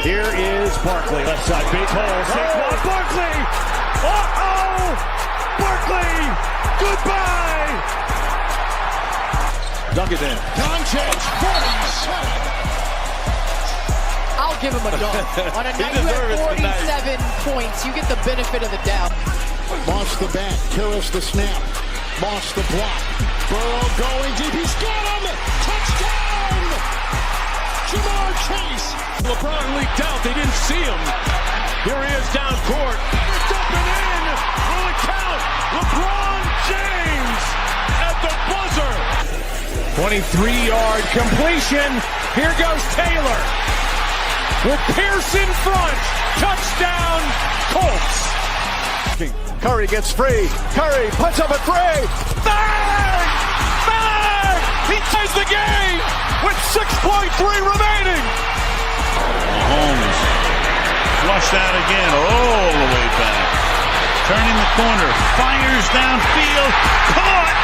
Here is Barkley, left side, big hole, Saquon Barkley! Uh-oh! Barkley! Goodbye! Dunk it in. Doncic, 47! I'll give him a dunk. On a night you have 47 points, you get the benefit of the doubt. Moss the back, Karras the snap, Moss the block. Burrow going deep, he's got him! Touchdown! Ja'Marr Chase! LeBron leaked out, they didn't see him. Here he is down court. It's up and in! Will it count? LeBron James at the buzzer! 23-yard completion. Here goes Taylor. With Pierce in front. Touchdown, Colts. Curry gets free. Curry puts up a three. Bang! Bang! He ties the game with 6.3 remaining. Mahomes flushed out again all the way back. Turning the corner. Fires downfield. Caught.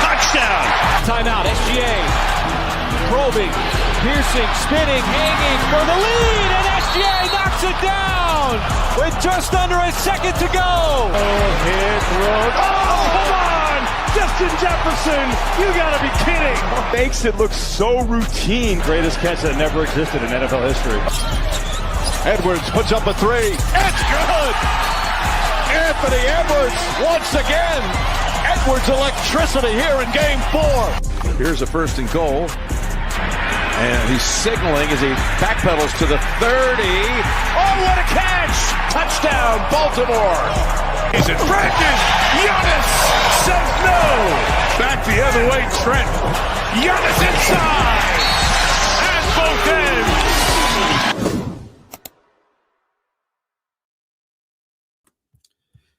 Touchdown. Timeout. SGA. Probing. Piercing. Spinning. Hanging for the lead. And SGA knocks it down with just under a second to go. Oh, hit, throw. Oh, come on. Justin Jefferson. You got to be kidding. Makes it look so routine. Greatest catch that never existed in NFL history. Edwards puts up a three. It's good. Anthony Edwards once again. Edwards electricity here in game 4. Here's a first and goal. And he's signaling as he backpedals to the 30. Oh, what a catch! Touchdown, Baltimore. Is it Brandon? Giannis says no. Back the other way, Trent. Giannis inside. And both ends.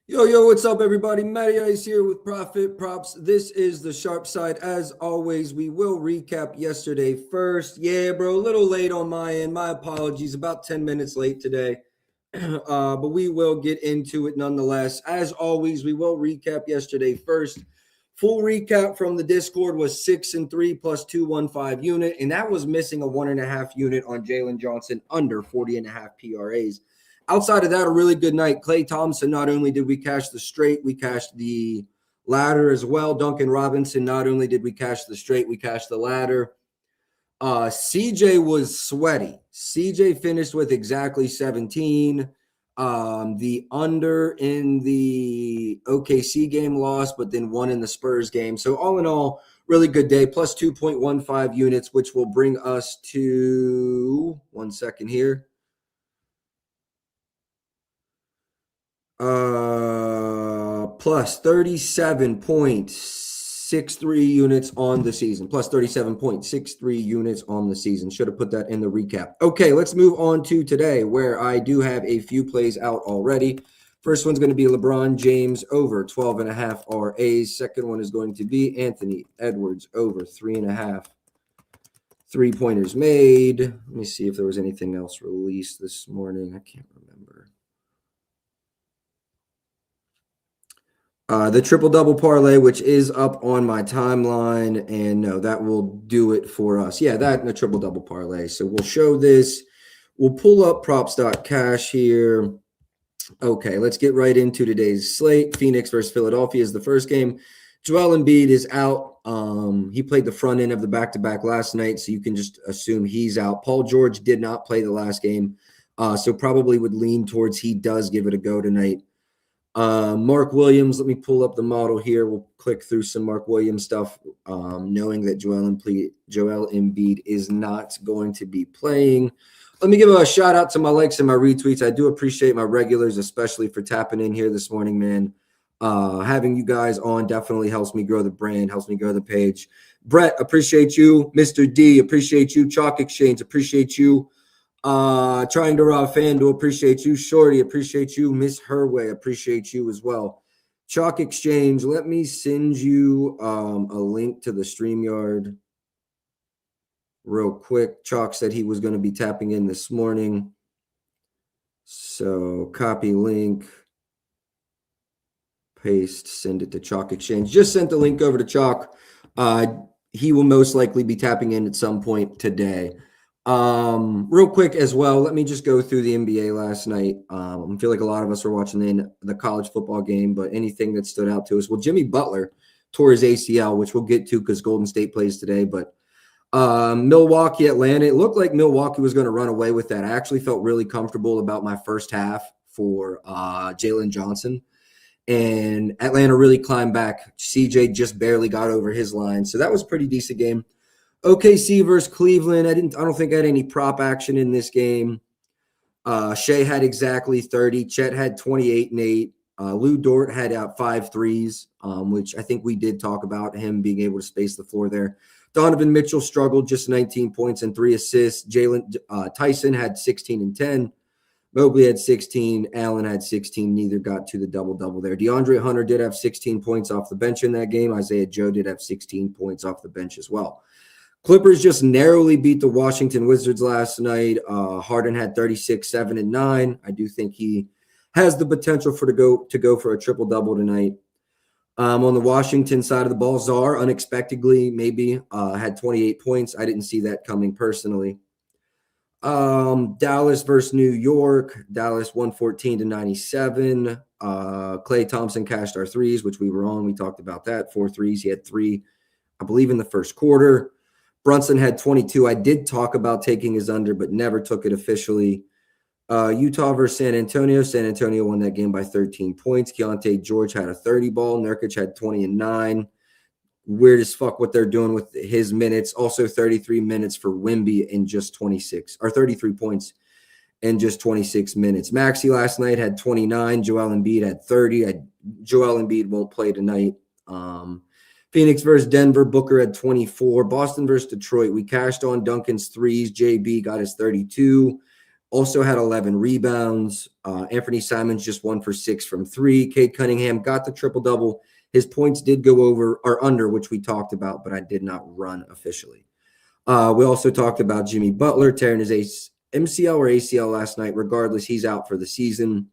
Yo, what's up, everybody? Matty Ice here with Profit Props. This is the Sharp Side. As always, we will recap yesterday first. Yeah, bro, a little late on my end. My apologies. About 10 minutes late today. But we will get into it nonetheless. As always, we will recap yesterday first. Full recap from the Discord was 6-3 plus 215 unit, and that was missing a 1.5 unit on Jalen Johnson under 40.5 PRAs. Outside of that, a really good night. Klay Thompson, not only did we cash the straight, we cashed the ladder as well. Duncan Robinson, not only did we cash the straight, we cashed the ladder. CJ was sweaty. CJ finished with exactly 17. The under in the OKC game lost, but then won in the Spurs game. So all in all, really good day, plus 2.15 units, which will bring us to, 1 second here. Plus 37.63 units on the season. Plus 37.63 units on the season. Should have put that in the recap. Okay, let's move on to today, where I do have a few plays out already. First one's going to be LeBron James over 12.5 RAs. Second one is going to be Anthony Edwards over 3.5 3-pointers made. Let me see if there was anything else released this morning. I can't remember. The triple-double parlay, which is up on my timeline, and no, that will do it for us. Yeah, that and the triple-double parlay. So we'll show this. We'll pull up props.cash here. Okay, let's get right into today's slate. Phoenix versus Philadelphia is the first game. Joel Embiid is out. He played the front end of the back-to-back last night, so you can just assume he's out. Paul George did not play the last game, so probably would lean towards he does give it a go tonight. Mark Williams, let me pull up the model here. We'll click through some Mark Williams stuff, knowing that Joel Embiid is not going to be playing. Let me give a shout out to my likes and my retweets. I do appreciate my regulars, especially for tapping in here this morning, man. Having you guys on definitely helps me grow the brand, helps me grow the page. Brett, appreciate you. Mr. D, appreciate you. Chalk Exchange, appreciate you. Trying to rob FanDuel, appreciate you. Shorty, appreciate you. Miss Herway, appreciate you as well. Chalk Exchange, let me send you a link to the StreamYard real quick. Chalk said he was going to be tapping in this morning. So copy link, paste, send it to Chalk Exchange. Just sent the link over to Chalk. He will most likely be tapping in at some point today. Real quick as well, let me just go through the NBA last night. I feel like a lot of us are watching the college football game, but anything that stood out to us. Well, Jimmy Butler tore his ACL, which we'll get to because Golden State plays today. But Milwaukee, Atlanta, it looked like Milwaukee was going to run away with that. I actually felt really comfortable about my first half for Jalen Johnson. And Atlanta really climbed back. CJ just barely got over his line. So that was a pretty decent game. OKC versus Cleveland. I don't think I had any prop action in this game. Shea had exactly 30. Chet had 28 and 8. Lou Dort had out 5 threes, which I think we did talk about him being able to space the floor there. Donovan Mitchell struggled, just 19 points and 3 assists. Tyson had 16 and 10. Mobley had 16. Allen had 16. Neither got to the double-double there. DeAndre Hunter did have 16 points off the bench in that game. Isaiah Joe did have 16 points off the bench as well. Clippers just narrowly beat the Washington Wizards last night. Harden had 36, 7, and 9. I do think he has the potential to go for a triple-double tonight. On the Washington side of the ball, Czar unexpectedly maybe had 28 points. I didn't see that coming personally. Dallas versus New York. Dallas 114-97. Klay Thompson cashed our threes, which we were on. We talked about that. 4 threes. He had 3, I believe, in the first quarter. Brunson had 22. I did talk about taking his under, but never took it officially. Utah versus San Antonio. San Antonio won that game by 13 points. Keontae George had a 30 ball. Nurkic had 20 and 9. Weird as fuck what they're doing with his minutes. Also 33 minutes for Wemby in just 26, or 33 points in just 26 minutes. Maxey last night had 29. Joel Embiid had 30. Joel Embiid won't play tonight. Phoenix versus Denver. Booker had 24. Boston versus Detroit. We cashed on Duncan's threes. JB got his 32. Also had 11 rebounds. Anthony Simons just 1 for 6 from 3. Cade Cunningham got the triple-double. His points did go over or under, which we talked about, but I did not run officially. We also talked about Jimmy Butler tearing his MCL or ACL last night. Regardless, he's out for the season.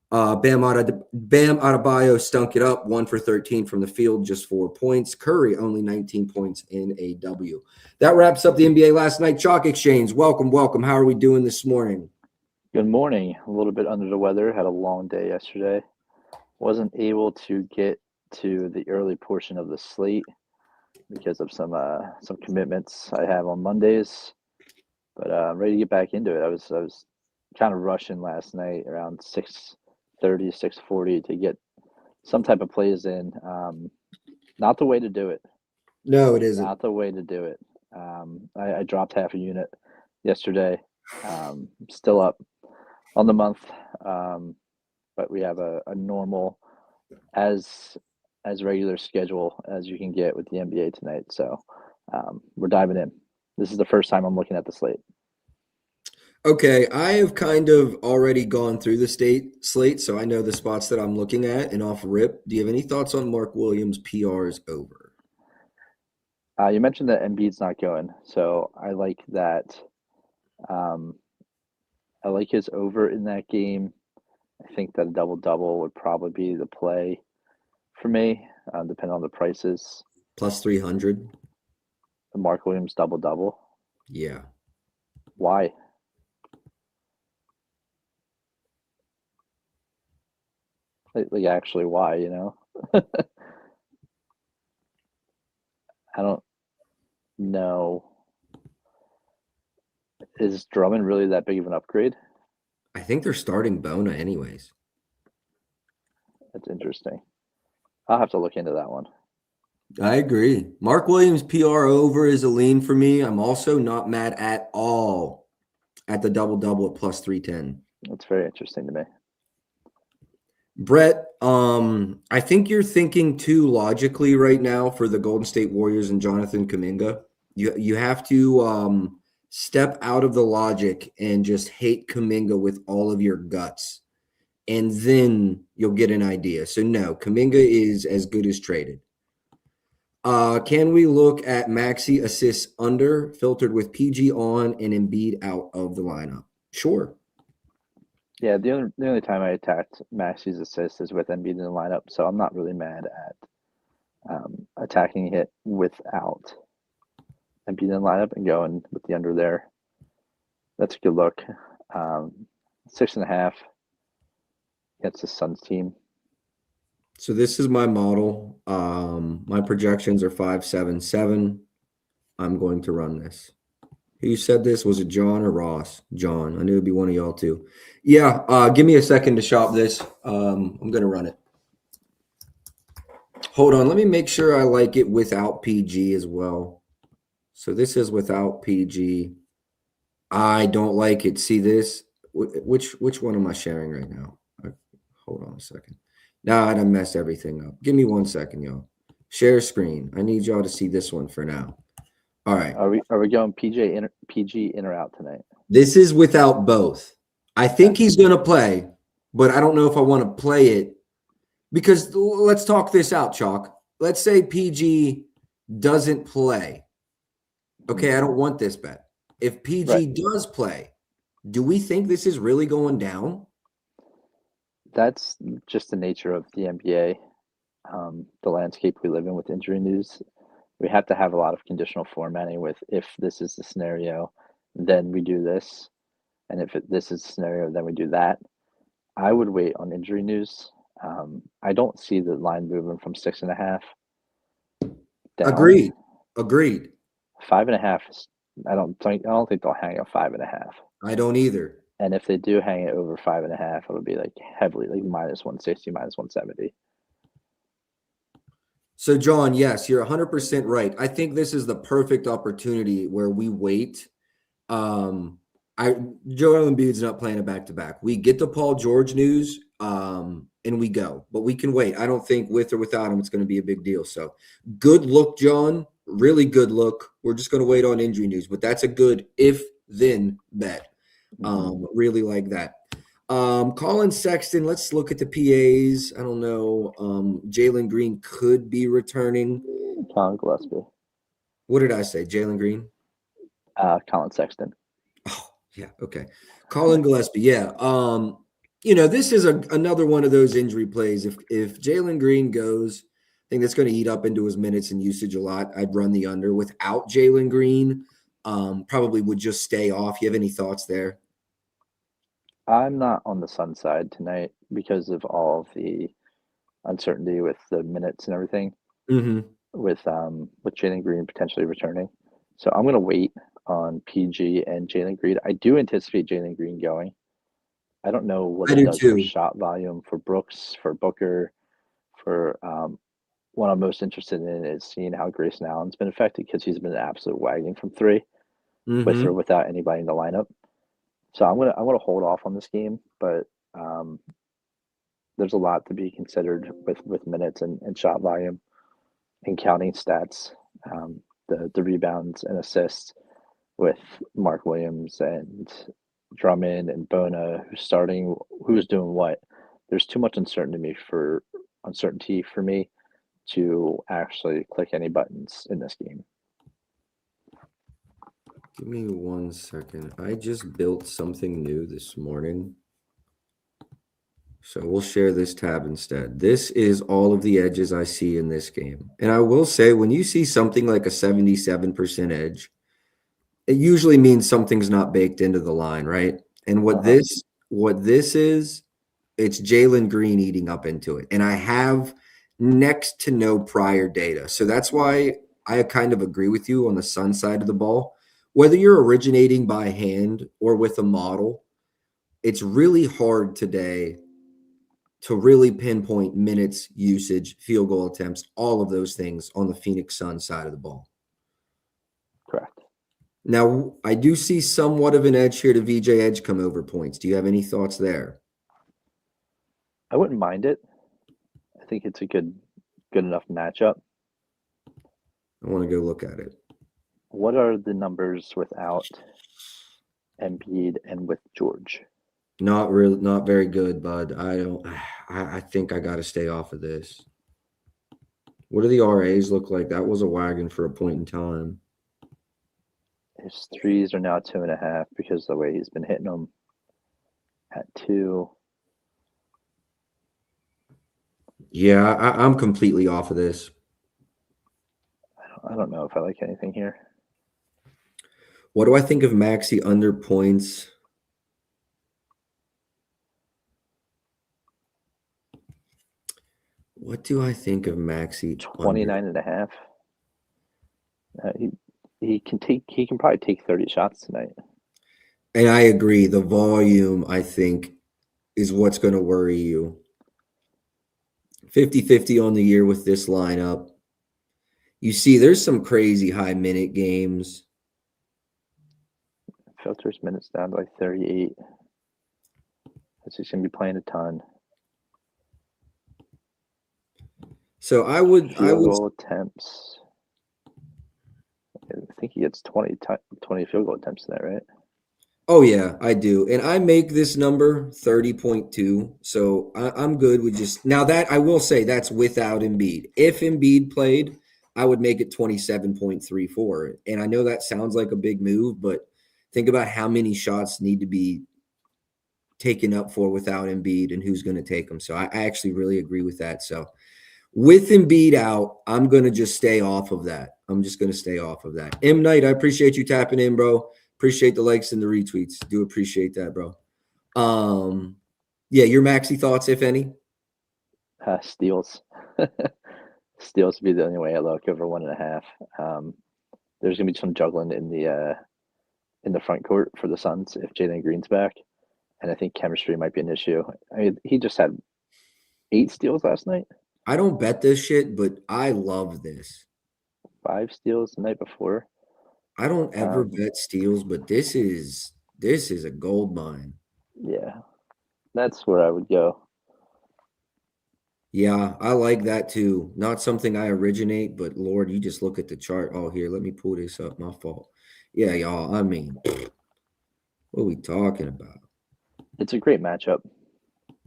Bam Adebayo stunk it up, 1 for 13 from the field, just 4 points. Curry only 19 points in a W. That wraps up the NBA last night. Chalk Exchange, welcome. How are we doing this morning? Good morning. A little bit under the weather. Had a long day yesterday. Wasn't able to get to the early portion of the slate because of some commitments I have on Mondays. But I'm ready to get back into it. I was kind of rushing last night around 6:30, 6:40 to get some type of plays in. Not the way to do it. No, it isn't. Not the way to do it. I dropped half a unit yesterday. Still up on the month, but we have a normal as regular schedule as you can get with the NBA tonight. So we're diving in. This is the first time I'm looking at the slate. Okay, I have kind of already gone through the slate, so I know the spots that I'm looking at. And off rip, do you have any thoughts on Mark Williams' PRs over? You mentioned that Embiid's not going, so I like that. I like his over in that game. I think that a double-double would probably be the play for me, depending on the prices. Plus 300. The Mark Williams double-double. Yeah. Why? Like actually, why, you know? I don't know. Is Drummond really that big of an upgrade? I think they're starting Bona anyways. That's interesting. I'll have to look into that one. I agree. Mark Williams' PR over is a lean for me. I'm also not mad at all at the double-double at plus 310. That's very interesting to me. Brett, I think you're thinking too logically right now for the Golden State Warriors and Jonathan Kuminga. You have to step out of the logic and just hate Kuminga with all of your guts, and then you'll get an idea. So no, Kuminga is as good as traded. Can we look at Maxey assists under filtered with PG on and Embiid out of the lineup? Sure. Yeah, the only time I attacked Maxey's assist is with Embiid in the lineup, so I'm not really mad at attacking it without Embiid in the lineup and going with the under there. That's a good look. 6.5 against the Suns team. So this is my model. My projections are 5-7-7. I'm going to run this. Who said this? Was it John or Ross? John. I knew it'd be one of y'all too. Yeah, give me a second to shop this. I'm going to run it. Hold on. Let me make sure I like it without PG as well. So this is without PG. I don't like it. See this? Which one am I sharing right now? Hold on a second. Now I done messed everything up. Give me 1 second, y'all. Share screen. I need y'all to see this one for now. All right. Are we going PG in or out tonight? This is without both. I think he's going to play, but I don't know if I want to play it because let's talk this out, Chalk. Let's say PG doesn't play. Okay, I don't want this bet. If PG does play, do we think this is really going down? That's just the nature of the NBA, the landscape we live in with injury news. We have to have a lot of conditional formatting with if this is the scenario, then we do this. And if this is the scenario, then we do that. I would wait on injury news. I don't see the line moving from 6.5 down. Agreed. 5.5 is, I don't think they'll hang up 5.5. I don't either. And if they do hang it over 5.5, it'll be like heavily like -160, -170. So, John, yes, you're 100% right. I think this is the perfect opportunity where we wait. Joel Embiid's not playing a back-to-back. We get the Paul George news, and we go. But we can wait. I don't think with or without him it's going to be a big deal. So, good look, John. Really good look. We're just going to wait on injury news. But that's a good if-then bet. Really like that. Colin Sexton, let's look at the PAs. I don't know. Jalen Green could be returning. Colin Gillespie. What did I say? Jalen Green? Colin Sexton. Oh, yeah. Okay. Colin Gillespie. Yeah. This is another one of those injury plays. If Jalen Green goes, I think that's going to eat up into his minutes and usage a lot. I'd run the under. Without Jalen Green, probably would just stay off. You have any thoughts there? I'm not on the Sun side tonight because of all of the uncertainty with the minutes and everything. With Jalen Green potentially returning. So I'm going to wait on PG and Jalen Green. I do anticipate Jalen Green going. I don't know what it does for shot volume for Brooks, for Booker, for what I'm most interested in is seeing how Grayson Allen's been affected because he's been an absolute wagging from three with or without anybody in the lineup. So I'm gonna hold off on this game, but there's a lot to be considered with minutes and shot volume and counting stats, the rebounds and assists with Mark Williams and Drummond and Bona, who's starting, who's doing what. There's too much uncertainty for me to actually click any buttons in this game. Give me 1 second. I just built something new this morning. So we'll share this tab instead. This is all of the edges I see in this game. And I will say, when you see something like a 77% edge, it usually means something's not baked into the line, right? And what this is, it's Jalen Green eating up into it. And I have next to no prior data. So that's why I kind of agree with you on the Sun side of the ball. Whether you're originating by hand or with a model, it's really hard today to really pinpoint minutes, usage, field goal attempts, all of those things on the Phoenix Suns side of the ball. Correct. Now, I do see somewhat of an edge here to VJ Edge come over points. Do you have any thoughts there? I wouldn't mind it. I think it's a good enough matchup. I want to go look at it. What are the numbers without Embiid and with George? Not very good, bud. I think I got to stay off of this. What do the RAs look like? That was a wagon for a point in time. His threes are now 2.5 because of the way he's been hitting them at 2. Yeah, I'm completely off of this. I don't know if I like anything here. What do I think of Maxey under points? What do I think of Maxey? 29.5. He can probably take 30 shots tonight. And I agree. The volume, I think, is what's going to worry you. 50-50 on the year with this lineup. You see, there's some crazy high minute games. Filters minutes down to like 38. He's going to be playing a ton. So I would goal attempts. I think he gets 20 field goal attempts tonight, right? Oh yeah, I do. And I make this number 30.2. So I'm good with just now that I will say that's without Embiid. If Embiid played, I would make it 27.34. And I know that sounds like a big move, but think about how many shots need to be taken up for without Embiid and who's going to take them. So I actually really agree with that. So with Embiid out, I'm going to just stay off of that. I'm just going to stay off of that. M. Knight, I appreciate you tapping in, bro. Appreciate the likes and the retweets. Do appreciate that, bro. Yeah, your Maxey thoughts, if any? Steals. Steals would be the only way I look over 1.5. There's going to be some juggling in the front court for the Suns if Jalen Green's back. And I think chemistry might be an issue. I mean, he just had 8 steals last night. I don't bet this shit, but I love this. 5 steals the night before. I don't ever bet steals, but this is a gold mine. Yeah, that's where I would go. Yeah, I like that too. Not something I originate, but Lord, you just look at the chart. Oh, here, let me pull this up. My fault. Yeah, y'all. I mean, what are we talking about? It's a great matchup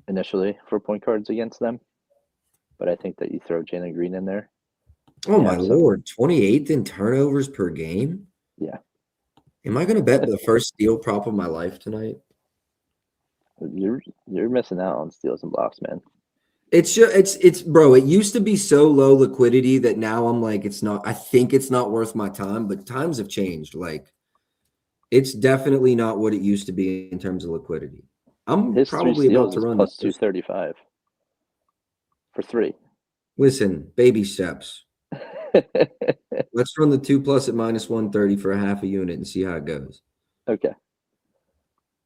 initially for point guards against them, but I think that you throw Jalen Green in there. Oh my Lord, 28th in turnovers per game. Yeah. Am I going to bet the first steal prop of my life tonight? You're missing out on steals and blocks, man. It's just, it's bro, it used to be so low liquidity that now I'm like, I think it's not worth my time, but times have changed. Like, it's definitely not what it used to be in terms of liquidity. I'm probably about to run plus 235 for 3. Listen, baby steps. Let's run the 2+ at -130 for a half a unit and see how it goes. Okay.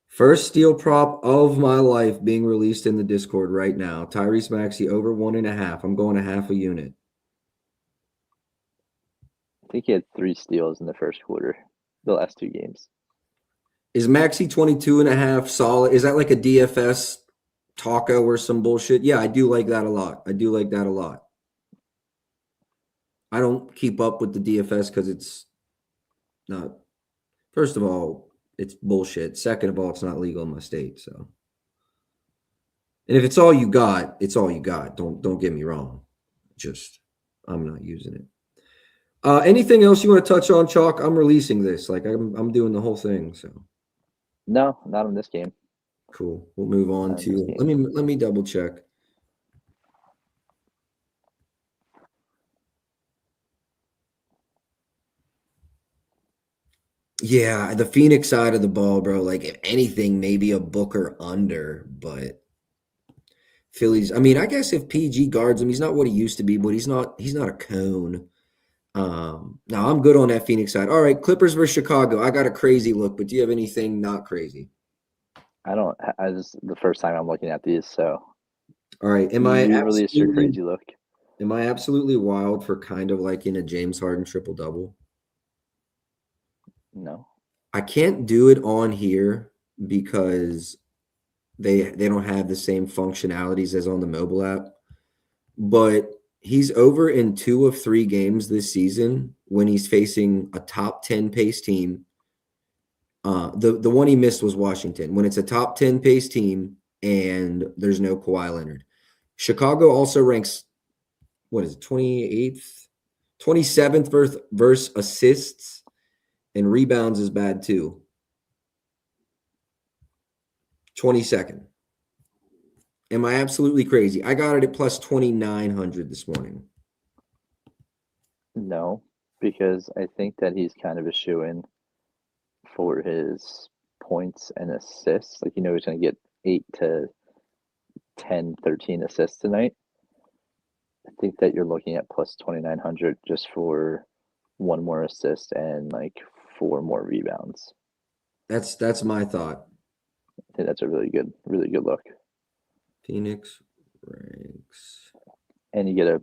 First steal prop of my life being released in the Discord right now. Tyrese Maxey over 1.5. I'm going a half a unit. I think he had 3 steals in the first quarter, the last 2 games. Is Maxey 22.5 solid? Is that like a DFS taco or some bullshit? Yeah, I do like that a lot. I don't keep up with the DFS because it's not. First of all, it's bullshit. Second of all, it's not legal in my state. So, and if it's all you got, it's all you got. Don't get me wrong. Just I'm not using it. Anything else you want to touch on, Chalk? I'm releasing this. Like I'm doing the whole thing. So. No, not in this game. Cool. We'll move on to let me double check. Yeah, the Phoenix side of the ball, bro. Like, if anything, maybe a Booker under, but Phillies. I mean, I guess if PG guards him, he's not what he used to be, but he's not a cone. Now I'm good on that Phoenix side. All right, Clippers versus Chicago. I got a crazy look, but do you have anything not crazy? I don't. This is the first time I'm looking at these, so. All right, you released your crazy look? Am I absolutely wild for kind of like in a James Harden triple-double? No. I can't do it on here because they don't have the same functionalities as on the mobile app. But he's over in 2 of 3 games this season when he's facing a top 10 pace team. The one he missed was Washington. When it's a top 10 pace team and there's no Kawhi Leonard. Chicago also ranks, 28th? 27th versus assists. And rebounds is bad too. 22nd. Am I absolutely crazy? I got it at plus 2,900 this morning. No, because I think that he's kind of a shoo-in for his points and assists. Like, he's going to get 8 to 10, 13 assists tonight. I think that you're looking at plus 2,900 just for 1 more assist and like 4 more rebounds. That's my thought. I think that's a really good look. Phoenix ranks. And you get a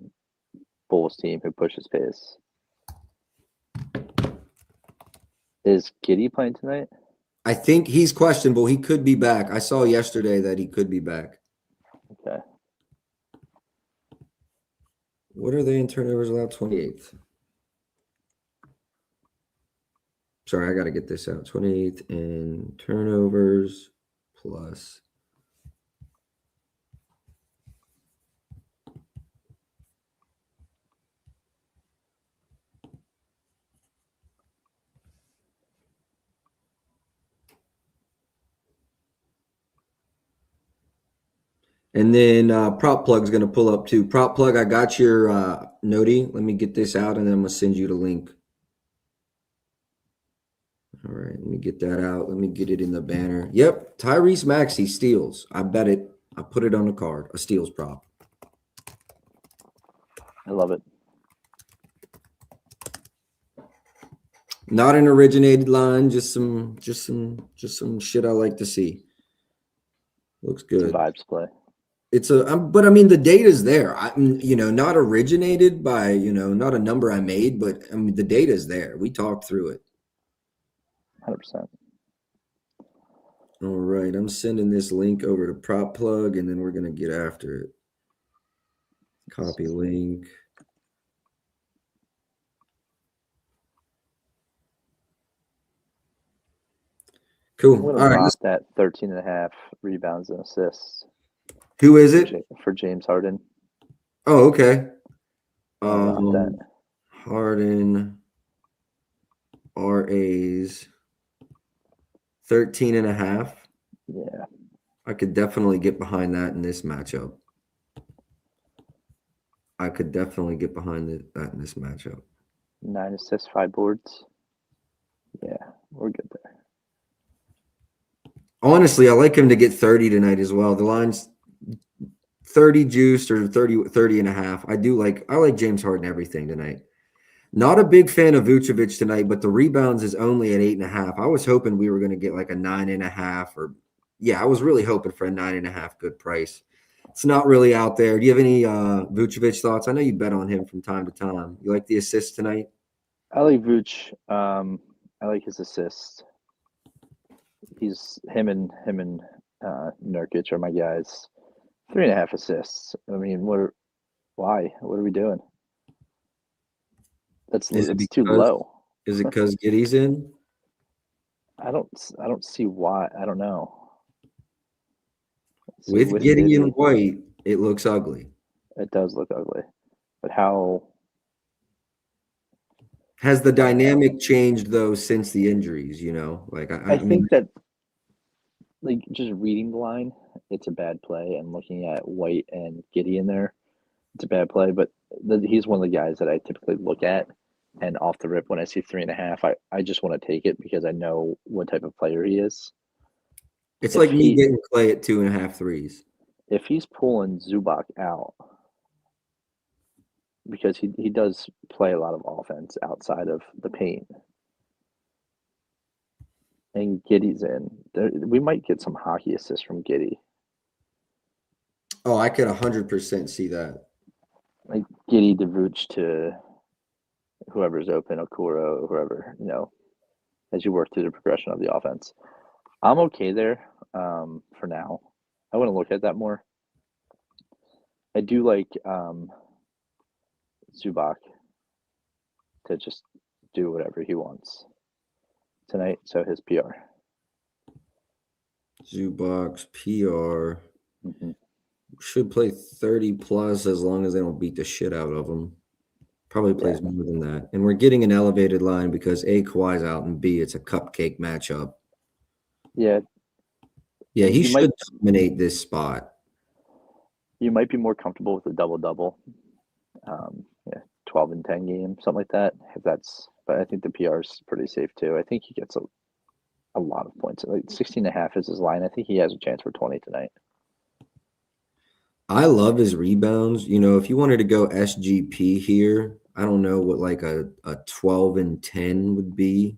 Bulls team who pushes pace. Is Giddey playing tonight? I think he's questionable. He could be back. I saw yesterday that he could be back. Okay. What are they in turnovers allowed? 28th. Sorry, I got to get this out. 28th in turnovers plus. And then Prop Plug's going to pull up too. Prop Plug, I got your noti. Let me get this out, and then I'm going to send you the link. All right, let me get that out. Let me get it in the banner. Yep, Tyrese Maxey steals. I bet it. I put it on the card. A steals prop. I love it. Not an originated line, just some shit I like to see. Looks good. It's a vibes play. It's but I mean, the data's there. Not originated by, not a number I made, but I mean, the data's there. We talked through it. 100%. All right. I'm sending this link over to Prop Plug, and then we're going to get after it. Copy link. Cool. All right. That 13.5 rebounds and assists. Who is it? For James Harden. Oh, okay. Harden RAs 13.5. Yeah. I could definitely get behind that in this matchup. 9 assists, 5 boards. Yeah, we're good there. Honestly, I like him to get 30 tonight as well. The line's 30 juiced or 30 and a half. I like James Harden everything tonight. Not a big fan of Vucevic tonight, but the rebounds is only at 8.5. I was hoping we were going to get like a 9.5 I was really hoping for a 9.5 good price. It's not really out there. Do you have any Vucevic thoughts? I know you bet on him from time to time. You like the assist tonight? I like Vuce. I like his assist. He's him and Nurkic are my guys. 3.5 assists. I mean, why? What are we doing? It's too low. Is it because Giddey's in? I don't see why. I don't know. With Giddey and White, it looks ugly. It does look ugly. But how has the dynamic changed though since the injuries? I think that, like, just reading the line, it's a bad play, and looking at White and Giddey in there, it's a bad play. But he's one of the guys that I typically look at, and off the rip when I see 3.5, I just want to take it because I know what type of player he is. It's like me getting Clay at 2.5 threes. If he's pulling Zubac out, because he does play a lot of offense outside of the paint, and Giddey's in, we might get some hockey assists from Giddey. Oh, I could 100% see that. Like Giddey to Vuce to whoever's open, Okoro, whoever, as you work through the progression of the offense. I'm okay there for now. I want to look at that more. I do like Zubac to just do whatever he wants tonight, so his PR. Zubac, PR. Mm-hmm. Should play 30 plus as long as they don't beat the shit out of him. Probably plays more than that. And we're getting an elevated line because A, Kawhi's out, and B, it's a cupcake matchup. Yeah. Yeah, he should dominate this spot. You might be more comfortable with a double-double. 12 and 10 game, something like that. But I think the PR is pretty safe too. I think he gets a lot of points. Like 16.5 is his line. I think he has a chance for 20 tonight. I love his rebounds. You know, if you wanted to go SGP here, I don't know what like a 12 and 10 would be.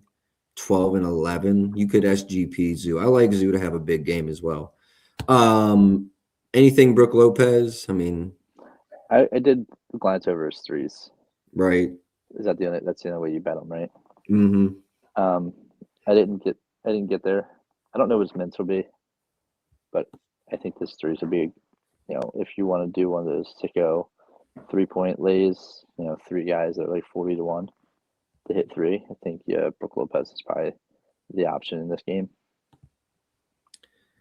12 and 11. You could SGP Zoo. I like Zoo to have a big game as well. Anything Brooke Lopez? I mean, I did glance over his threes. right. Is that that's the only way you bet him, right? Mm-hmm. I didn't get there. I don't know what his mints will be, but I think this threes will be, if you want to do one of those sicko 3-point lays, 3 guys that are like 40-1 to hit 3. I think Brooke Lopez is probably the option in this game.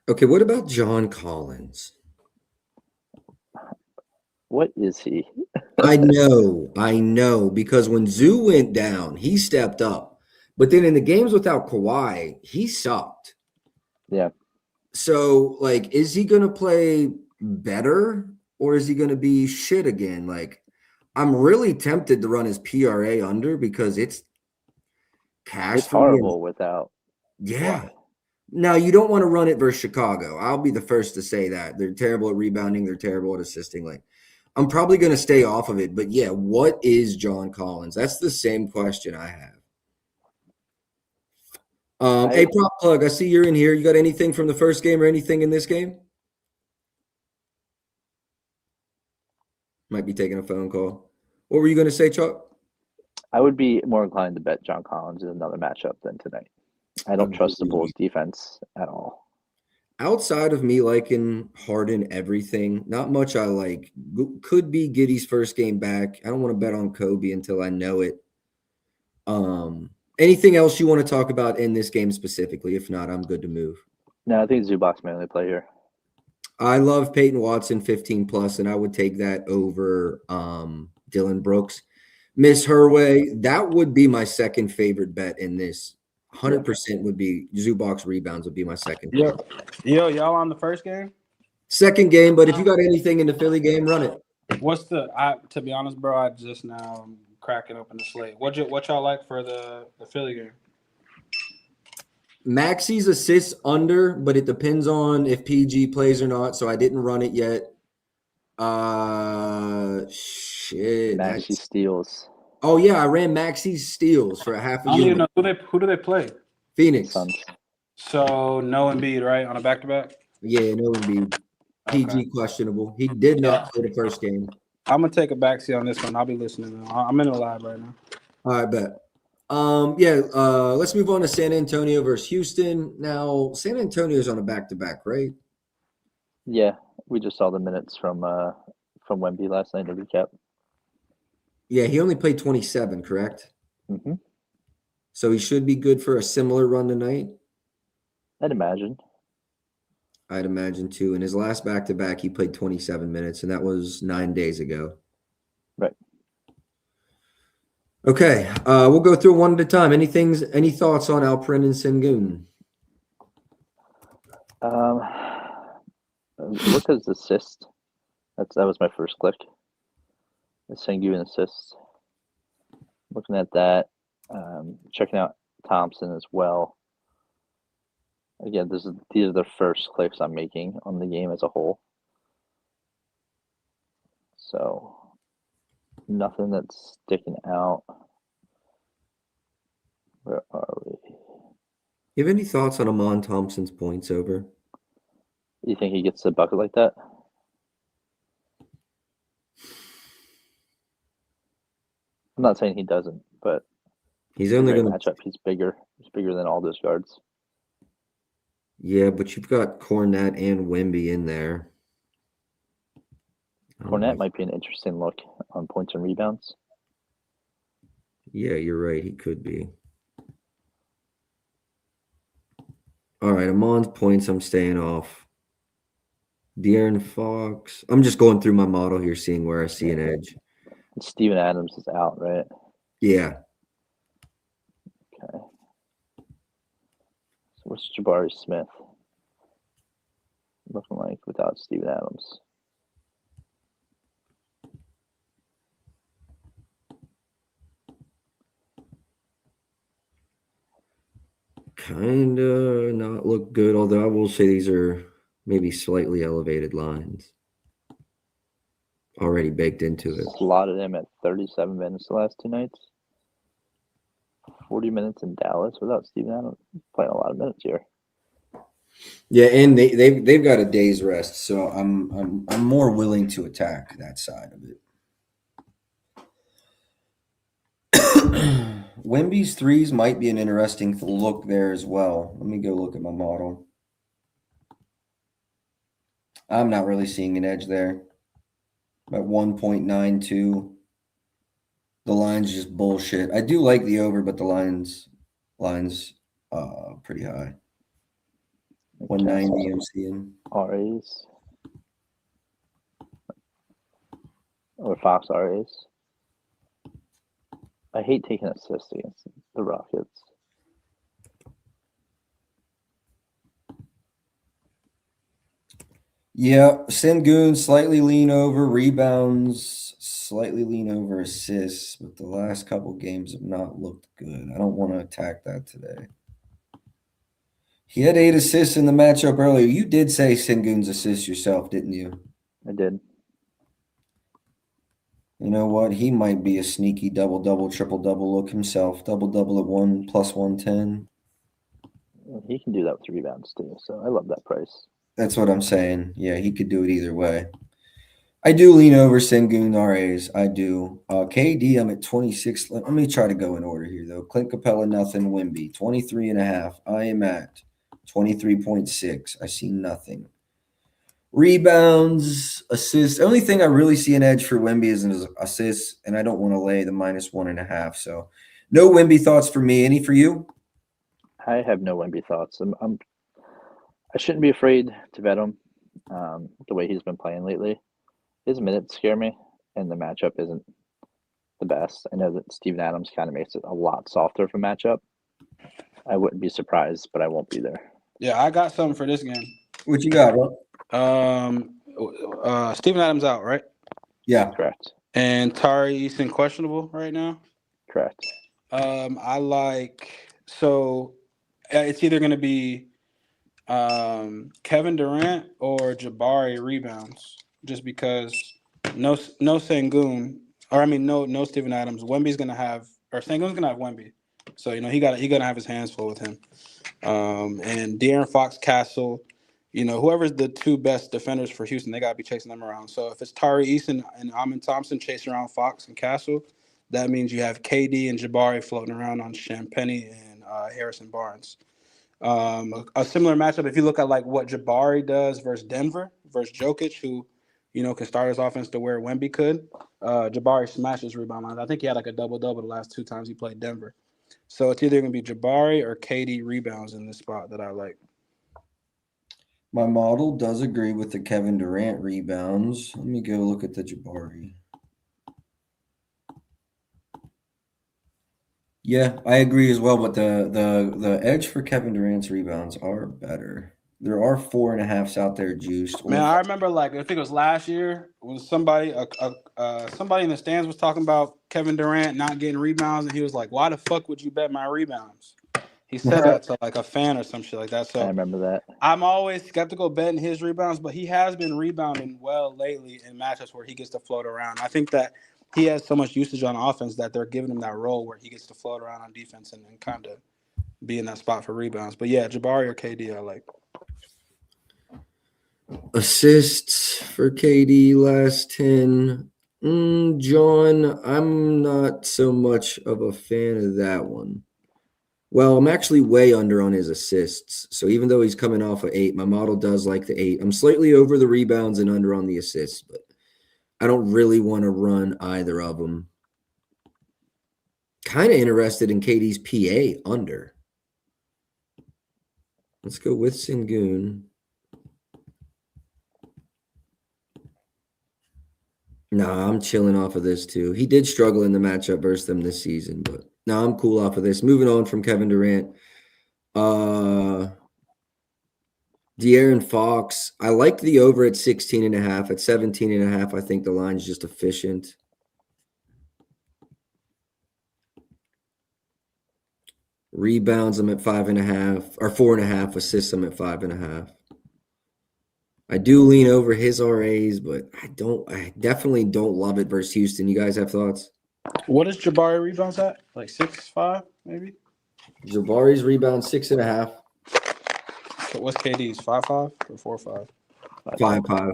Okay, what about John Collins? What is he? I know, because when Zoo went down, he stepped up. But then in the games without Kawhi, he sucked. Yeah. So, like, is he going to play better or is he going to be shit again? Like, I'm really tempted to run his PRA under because it's cash. It's horrible without. Yeah. Kawhi. Now, you don't want to run it versus Chicago. I'll be the first to say that. They're terrible at rebounding. They're terrible at assisting. Like, I'm probably going to stay off of it. But, yeah, what is John Collins? That's the same question I have. Hey, Prop Plug, I see you're in here. You got anything from the first game or anything in this game? Might be taking a phone call. What were you going to say, Chuck? I would be more inclined to bet John Collins in another matchup than tonight. I don't trust the Bulls defense at all. Outside of me liking Harden everything, not much I like. Could be Giddey's first game back. I don't want to bet on Kobe until I know it. Anything else you want to talk about in this game specifically? If not, I'm good to move. No, I think Zubac's my only play here. I love Peyton Watson 15 plus, and I would take that over Dylan Brooks. Miss Herway, that would be my second favorite bet in this. 100% would be Zubac's rebounds would be my second. Yo, y'all on the first game? Second game, but if you got anything in the Philly game, run it. What's to be honest, bro, I just now cracking open the slate. What y'all like for the Philly game? Maxi's assists under, but it depends on if PG plays or not. So I didn't run it yet. Shit. Maxi steals. Oh yeah, I ran Maxi's steals for a half a I don't unit. even know who do they play? Phoenix. Suns. So no Embiid, right? On a back-to-back? Yeah, no Embiid. PG questionable. He did not play the first game. I'm gonna take a backseat on this one. I'll be listening now. I'm in the live right now. All right, bet. Let's move on to San Antonio versus Houston. Now, San Antonio's on a back-to-back, right? Yeah, we just saw the minutes from Wemby last night to recap. Yeah, he only played 27, correct? Mm-hmm. So he should be good for a similar run tonight. I'd imagine too. In his last back-to-back, he played 27 minutes, and that was 9 days ago. Right. Okay, we'll go through one at a time. Any thoughts on Alperen and Sengun? Look at his assist. That was my first click. The Sengun assist. Looking at that, checking out Thompson as well. Again, these are the first clicks I'm making on the game as a whole. So nothing that's sticking out. Where are we? You have any thoughts on Amon Thompson's points over? You think he gets a bucket like that? I'm not saying he doesn't, but He's only going to matchup. He's bigger. He's bigger than all those guards. Yeah, but you've got Cornette and Wemby in there. Cornette might be an interesting look on points and rebounds. Yeah, you're right. He could be. All right, Amon's points, I'm staying off. De'Aaron Fox. I'm just going through my model here, seeing where I see an edge. Steven Adams is out, right? Yeah. Okay. So what's Jabari Smith looking like without Steven Adams? Okay. kind of not look good, although I will say these are maybe slightly elevated lines already baked into it. Slotted him at 37 minutes the last 2 nights. 40 minutes in Dallas without Steven Adams. Playing a lot of minutes here. Yeah, and they've got a day's rest, so I'm more willing to attack that side of it. Wemby's threes might be an interesting look there as well. Let me go look at my model. I'm not really seeing an edge there. At 1.92. The line's just bullshit. I do like the over, but the line's pretty high. 190 I'm seeing. RAs. Or Fox RAs. I hate taking assists against the Rockets. Yeah, Sengun slightly lean over, rebounds, slightly lean over assists, but the last couple games have not looked good. I don't want to attack that today. He had 8 assists in the matchup earlier. You did say Sengun's assist yourself, didn't you? I did. You know what? He might be a sneaky double-double, triple-double look himself. Double-double at 1 plus 110. He can do that with rebounds too, so I love that price. That's what I'm saying. Yeah, he could do it either way. I do lean over Sengun RAs. I do. KD, I'm at 26. Let me try to go in order here, though. Clint Capella, nothing. Wemby, 23.5. I am at 23.6. I see nothing. Rebounds, assists. The only thing I really see an edge for Wemby is an assist, and I don't want to lay the -1.5. So no Wemby thoughts for me. Any for you? I have no Wemby thoughts. I shouldn't be afraid to bet him the way he's been playing lately. His minutes scare me, and the matchup isn't the best. I know that Steven Adams kind of makes it a lot softer of a matchup. I wouldn't be surprised, but I won't be there. Yeah, I got something for this game. What you got, bro? Steven Adams out, right? Yeah. Correct. And Tari Eason questionable right now. Correct. I like it's either going to be Kevin Durant or Jabari rebounds, just because no Sengun, or I mean no Steven Adams. Wemby's gonna have, or Sengun's gonna have Wemby, so he gonna have his hands full with him. And De'Aaron Fox, Castle, whoever's the 2 best defenders for Houston, they gotta be chasing them around. So if it's Tari Eason and Amin Thompson chasing around Fox and Castle, that means you have KD and Jabari floating around on Champagnie and Harrison Barnes. A similar matchup, if you look at like what Jabari does versus Denver, versus Jokic, who can start his offense to where Wemby could. Jabari smashes rebound lines. I think he had like a double-double the last 2 times he played Denver. So it's either going to be Jabari or KD rebounds in this spot that I like. My model does agree with the Kevin Durant rebounds. Let me go look at the Jabari. Yeah, I agree as well, but the edge for Kevin Durant's rebounds are better. There are 4.5s out there juiced. Man, I remember I think it was last year when somebody in the stands was talking about Kevin Durant not getting rebounds, and he was like, "Why the fuck would you bet my rebounds?" He said that to like a fan or some shit like that. So I remember that. I'm always skeptical betting his rebounds, but he has been rebounding well lately in matchups where he gets to float around. I think that he has so much usage on offense that they're giving him that role where he gets to float around on defense and kind of be in that spot for rebounds. But yeah, Jabari or KD, I like. Assists for KD last 10. John, I'm not so much of a fan of that one. Well, I'm actually way under on his assists. So even though he's coming off of 8, my model does like the 8. I'm slightly over the rebounds and under on the assists, but I don't really want to run either of them. Kind of interested in KD's PA under. Let's go with Sengun. Nah, I'm chilling off of this too. He did struggle in the matchup versus them this season, but no, I'm cool off of this. Moving on from Kevin Durant. De'Aaron Fox. I like the over at 16.5. At 17.5, I think the line's just efficient. Rebounds, I'm at 5.5 or 4.5. Assists, I'm at 5.5. I do lean over his RAs, but I definitely don't love it versus Houston. You guys have thoughts? What is Jabari rebounds at? Like 6'5", maybe? Jabari's rebound 6.5. So what's KD's? 5'5" or 4'5"? 5.5.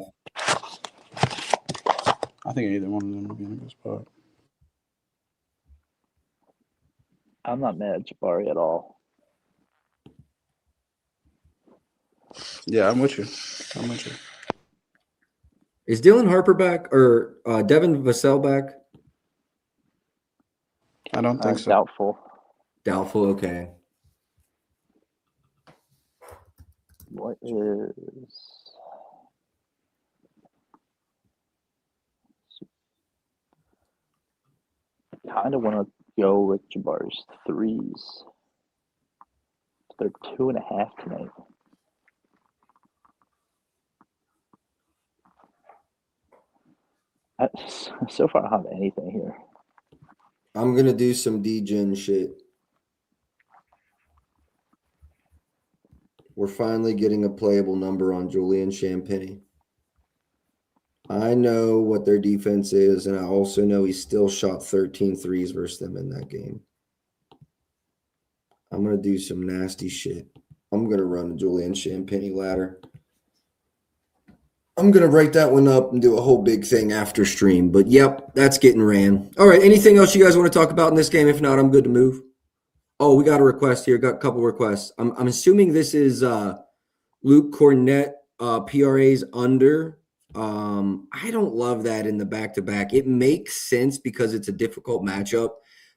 I think either one of them would be in a good spot. I'm not mad at Jabari at all. Yeah, I'm with you. Is Dylan Harper back or Devin Vassell back? I don't think so. Doubtful. Doubtful. Okay. What is... kind of want to go with Jabari's threes. They're 2.5 tonight. So far, I don't have anything here. I'm going to do some D-Gen shit. We're finally getting a playable number on Julian Champagnie. I know what their defense is, and I also know he still shot 13 threes versus them in that game. I'm going to do some nasty shit. I'm going to run a Julian Champagnie ladder. I'm going to write that one up and do a whole big thing after stream. But, yep, that's getting ran. All right, anything else you guys want to talk about in this game? If not, I'm good to move. Oh, we got a request here. Got a couple requests. I'm assuming this is Luke Cornett, PRA's under. I don't love that in the back-to-back. It makes sense because it's a difficult matchup,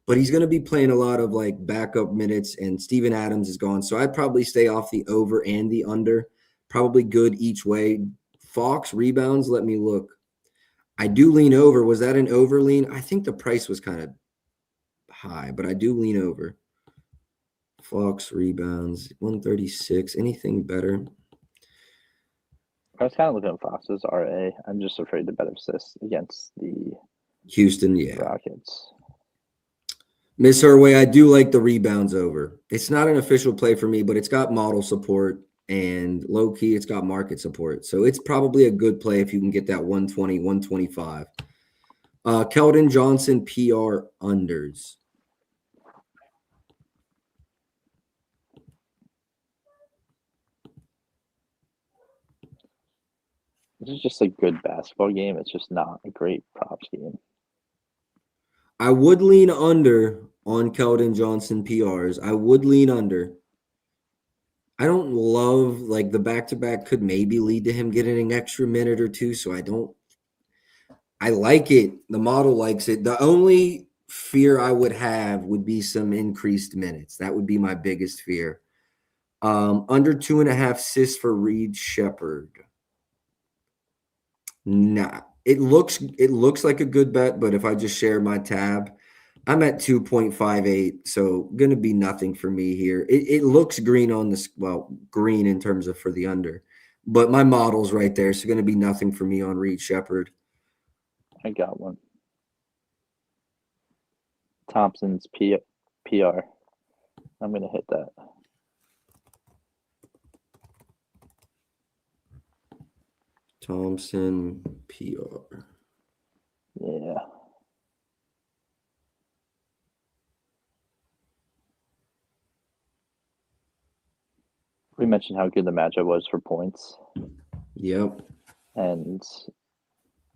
but he's going to be playing a lot of like backup minutes, and Steven Adams is gone. So I'd probably stay off the over and the under. Probably good each way. Fox rebounds, let me look. I do lean over. Was that an over lean? I think the price was kind of high, but I do lean over. Fox rebounds, 136. Anything better? I was kind of looking at Fox's RA. I'm just afraid to bet assists against the Houston, yeah. Rockets. Miss Herway, I do like the rebounds over. It's not an official play for me, but it's got model support, and low-key, it's got market support. So it's probably a good play if you can get that 120, 125. Keldon Johnson, PR unders. This is just a good basketball game. It's just not a great props game. I would lean under on Keldon Johnson PRs. I would lean under. I don't love, like, the back-to-back could maybe lead to him getting an extra minute or two, so I like it. The model likes it. The only fear I would have would be some increased minutes. That would be my biggest fear. Under 2.5 assists for Reed Shepherd. Nah, it looks like a good bet, but if I just share my tab, I'm at 2.58, so going to be nothing for me here. It looks green on this, well, green in terms of for the under, but my model's right there, so going to be nothing for me on Reed Shepherd. I got one. Thompson's PR. I'm going to hit that. Thompson PR. Yeah. We mentioned how good the matchup was for points. Yep. And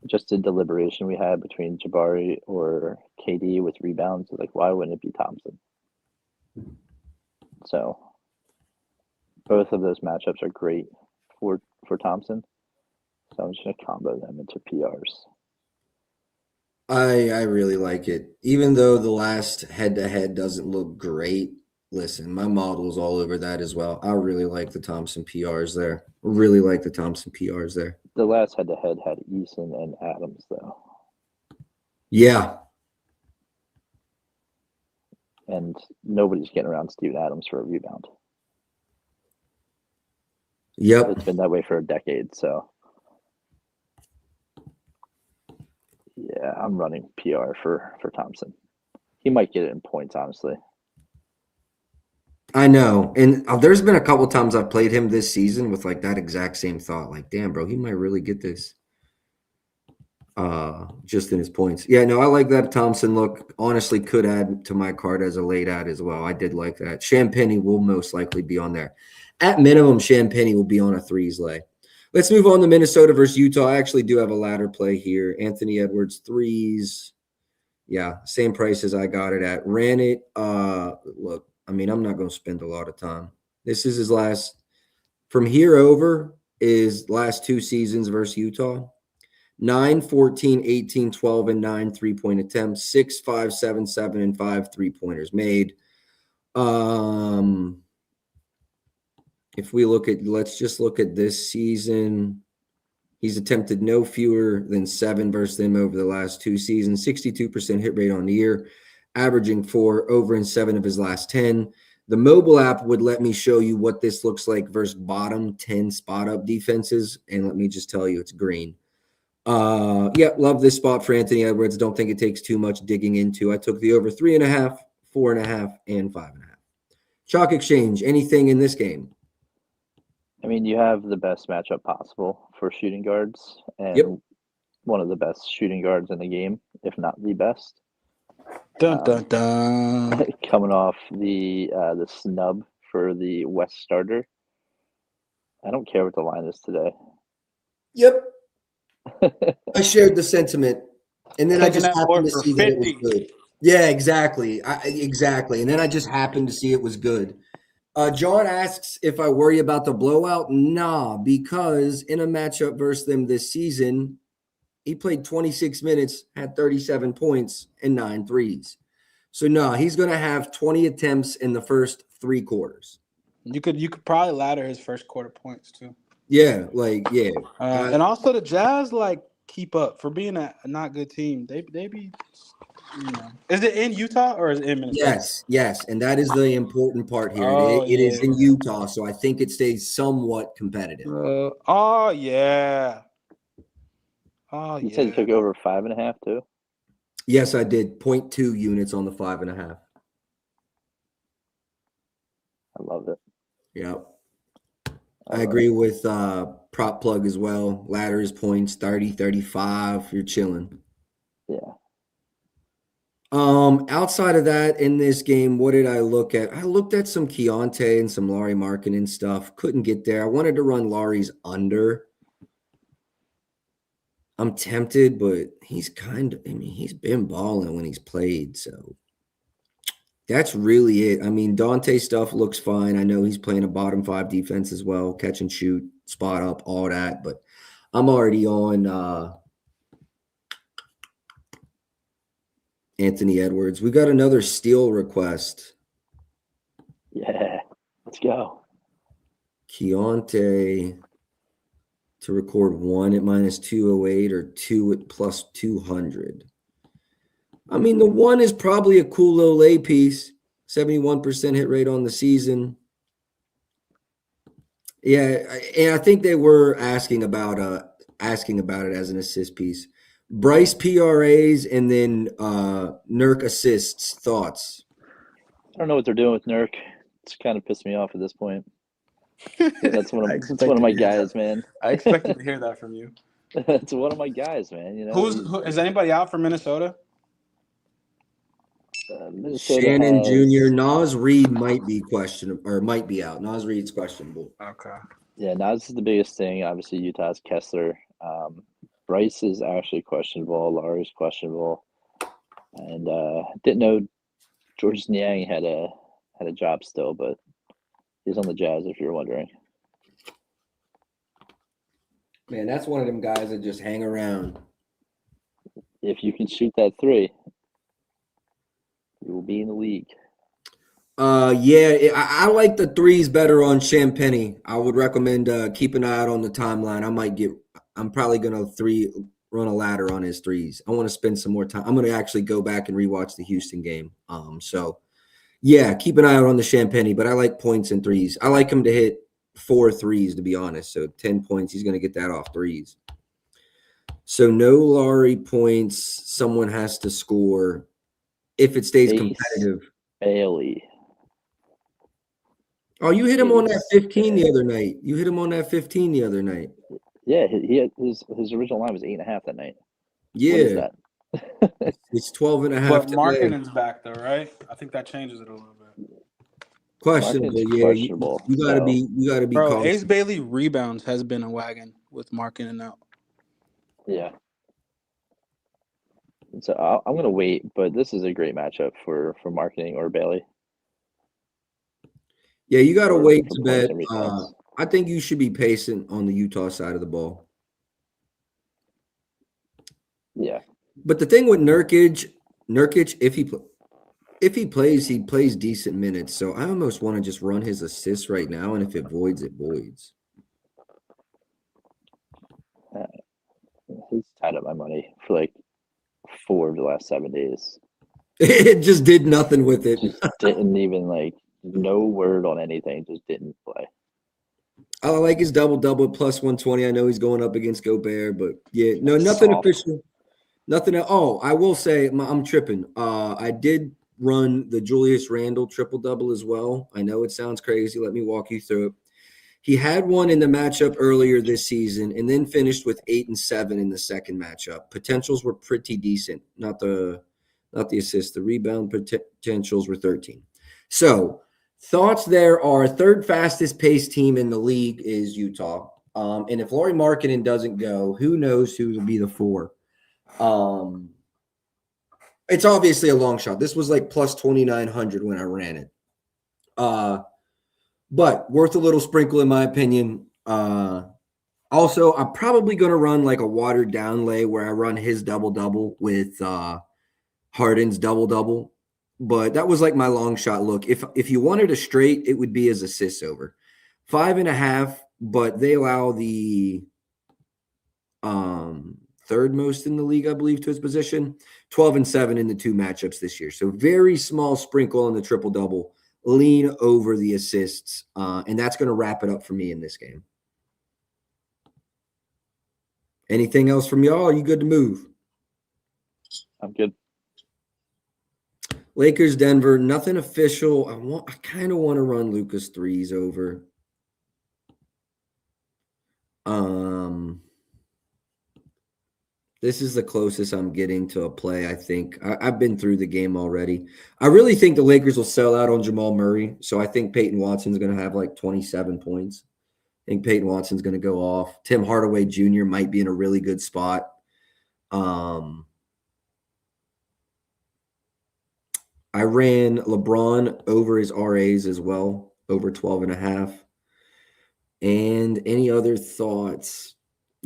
just a deliberation we had between Jabari or KD with rebounds. Like, why wouldn't it be Thompson? So both of those matchups are great for Thompson. So I'm just going to combo them into PRs. I really like it. Even though the last head-to-head doesn't look great, listen, my model's all over that as well. I really like the Thompson PRs there. Really like the Thompson PRs there. The last head-to-head had Eason and Adams, though. Yeah. And nobody's getting around Steven Adams for a rebound. Yep. It's been that way for a decade, so... yeah, I'm running PR for Thompson. He might get it in points, honestly. I know. And there's been a couple times I've played him this season with like that exact same thought. Like, damn, bro, he might really get this. Just in his points. Yeah, no, I like that Thompson look. Honestly, could add to my card as a late ad as well. I did like that. Champagny will most likely be on there. At minimum, Champagny will be on a threes lay. Let's move on to Minnesota versus Utah. I actually do have a ladder play here. Anthony Edwards, threes. Yeah, same price as I got it at. Ran it. Look, I mean, I'm not going to spend a lot of time. This is his last. From here over is last 2 seasons versus Utah. 9, 14, 18, 12, and 9 3-point attempts, 6, 5, 7, 7, and 5 3-pointers made. If we let's just look at this season. He's attempted no fewer than 7 versus them over the last 2 seasons, 62% hit rate on the year, averaging 4 over in 7 of his last 10. The mobile app would let me show you what this looks like versus bottom 10 spot up defenses. And let me just tell you, it's green. Yeah, love this spot for Anthony Edwards. Don't think it takes too much digging into. I took the over 3.5, 4.5, and 5.5. Chalk Exchange, anything in this game? I mean, you have the best matchup possible for shooting guards, and Yep. one of the best shooting guards in the game, if not the best. Dun dun dun. Coming off the snub for the West starter. I don't care what the line is today. Yep. I shared the sentiment, and then I Taking just that happened to for see that it was 50. good. Yeah, exactly. Exactly. And then I just happened to see it was good. John asks if I worry about the blowout. Nah, because in a matchup versus them this season, he played 26 minutes, had 37 points, and 9 threes. So no, he's going to have 20 attempts in the first 3 quarters. You could probably ladder his first quarter points too. Yeah. And also the Jazz keep up for being a not good team. They be, Is it in Utah or is it in Minnesota? Yes, and that is the important part here. Oh, It is yeah. in Utah, so I think it stays somewhat competitive. Oh yeah. Oh You yeah. said you took over 5.5 too. Yes, I did 0.2 units on the 5.5. I love it. Yep. I agree with prop plug as well. Ladders points 30, 35. You're chilling. Yeah. Outside of that, in this game, what did I look at? I looked at some Keontae and some Lauri Markkanen stuff. Couldn't get there. I wanted to run Lauri's under. I'm tempted, but he's he's been balling when he's played, so that's really it. I mean, Dante stuff looks fine. I know he's playing a bottom 5 defense as well, catch and shoot, spot up, all that, but I'm already on Anthony Edwards. We got another steal request. Yeah. Let's go. Keontae to record 1 at -208 or 2 at +200. I mean, the 1 is probably a cool little lay piece. 71% hit rate on the season. Yeah, and I think they were asking about it as an assist piece. Bryce PRAs and then Nurk assists. Thoughts? I don't know what they're doing with Nurk. It's kind of pissed me off at this point. That's one of my guys, man. I expected to hear that from you. That's one of my guys, man. Is anybody out for Minnesota? Minnesota Shannon has, Jr. Nas Reed might be questionable or might be out. Nas Reed's questionable. Okay. Yeah, Nas is the biggest thing. Obviously, Utah's Kessler. Bryce is actually questionable. Lauri's questionable, and didn't know Georges Niang had a job still, but he's on the Jazz. If you're wondering, Man, that's one of them guys that just hang around. if you can shoot that 3, you will be in the league. Yeah, I like the 3s better on Champagny. I would recommend keep an eye out on the timeline. I'm probably gonna run a ladder on his 3s. I want to spend some more time. I'm gonna actually go back and rewatch the Houston game. So yeah, keep an eye out on the Champagny, but I like points and 3s. I like him to hit 4 3s, to be honest. So 10 points, he's gonna get that off 3s. So no Lauri points. Someone has to score if it stays Ace competitive. Bailey. Oh, you hit him on that 15 the other night. You hit him on that 15 the other night. Yeah, he had his original line was 8.5 that night. Yeah. What is that? It's 12 and a half But today. Markkanen's back though, right? I think that changes it a little bit. Questionable, Markkanen's yeah. questionable, You gotta so- be Bro, cautious. Ace Bailey rebounds has been a wagon with Markkanen out. Yeah. So I'm gonna wait, but this is a great matchup for Marketing or Bailey. Yeah, you gotta for- wait for to points bet. and returns. I think you should be patient on the Utah side of the ball. Yeah. But the thing with Nurkic, if he plays, he plays decent minutes. So I almost want to just run his assists right now, and if it voids, it voids. He's tied up my money for like 4 of the last 7 days. It just did nothing with it. Just didn't even like no word on anything. Just didn't play. I like his double plus 120. I know he's going up against Gobert, but yeah, no, nothing Soft. official. Nothing. Oh, I will say I'm tripping. I did run the Julius Randle triple double as well. I know it sounds crazy. Let me walk you through it. He had one in the matchup earlier this season, and then finished with 8 and 7 in the second matchup. Potentials were pretty decent. Not the assist. The rebound potentials were 13. So thoughts there are third fastest paced team in the league is Utah. And if Lauri Markkanen doesn't go, who knows who will be the 4? It's obviously a long shot. This was like plus 2,900 when I ran it. But worth a little sprinkle in my opinion. Also, I'm probably going to run like a watered down lay where I run his double-double with Harden's double-double. But that was like my long shot look. If you wanted a straight, it would be as assists over. 5.5, but they allow the third most in the league, I believe, to his position. 12 and 7 in the 2 matchups this year. So very small sprinkle on the triple-double. Lean over the assists. And that's going to wrap it up for me in this game. Anything else from y'all? Are you good to move? I'm good. Lakers, Denver, nothing official. I kind of want to run Lucas threes over. This is the closest I'm getting to a play, I think. I've been through the game already. I really think the Lakers will sell out on Jamal Murray. So I think Peyton Watson's going to have like 27 points. I think Peyton Watson's going to go off. Tim Hardaway Jr. might be in a really good spot. I ran LeBron over his RAs as well, over 12.5. And any other thoughts?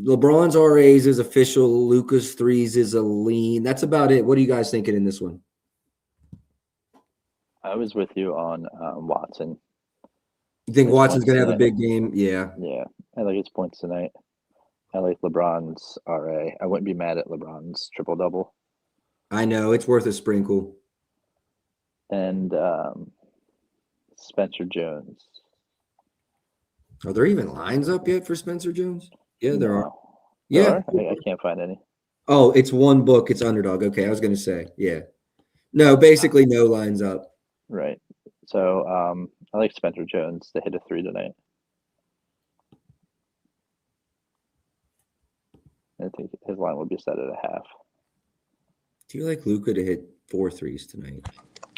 LeBron's RAs is official. Lucas threes is a lean. That's about it. What are you guys thinking in this one? I was with you on Watson. You think His Watson's going to points have a tonight. big game? Yeah. Yeah, I like his points tonight. I like LeBron's RA. I wouldn't be mad at LeBron's triple double. I know. It's worth a sprinkle. And Spencer Jones. Are there even lines up yet for Spencer Jones? Yeah, there are. No. Yeah. There are? I can't find any. Oh, it's one book. It's underdog. Okay, I was going to say. Yeah. No, basically no lines up. Right. So I like Spencer Jones to hit a 3 tonight. I think his line will be set at a half. Do you like Luka to hit 4 threes tonight?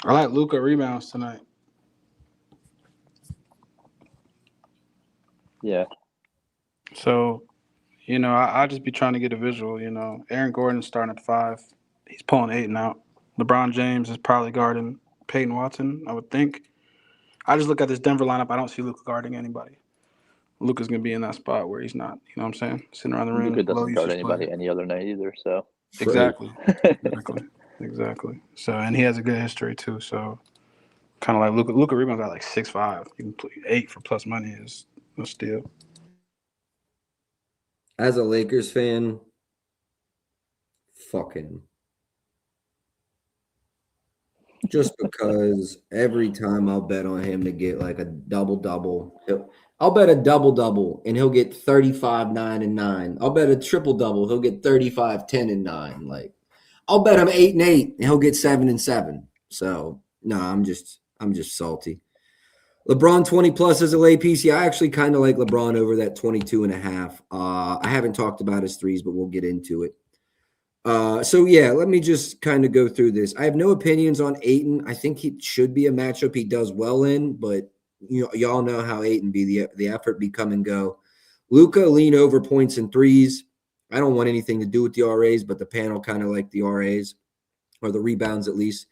I like Luka rebounds tonight. Yeah. So, I just be trying to get a visual. Aaron Gordon's starting at 5. He's pulling 8 now. LeBron James is probably guarding Peyton Watson, I would think. I just look at this Denver lineup. I don't see Luka guarding anybody. Luka's going to be in that spot where he's not, you know what I'm saying? Sitting around the rim. Luka doesn't guard low-usage anybody player. any other night either, so. Exactly. Exactly. So, and he has a good history too. So, kind of like Luka. Luka rebounds at like 6'5". You can play 8 for plus money is a steal. As a Lakers fan, fuck him. Just because every time I'll bet on him to get like a double-double, I'll bet a double-double and he'll get 35, 9, and 9. I'll bet a triple-double, he'll get 35, 10, and 9. Like, I'll bet him 8 and 8 and he'll get 7 and 7. So no, I'm just salty. LeBron 20 plus as a lay piece. Yeah, I actually kind of like LeBron over that 22.5. I haven't talked about his threes, but we'll get into it. So yeah, let me just kind of go through this. I have no opinions on Ayton. I think he should be a matchup he does well in, but y'all know how Ayton be. The effort be come and go. Luka lean over points and threes. I don't want anything to do with the RAs, but the panel kind of like the RAs or the rebounds at least.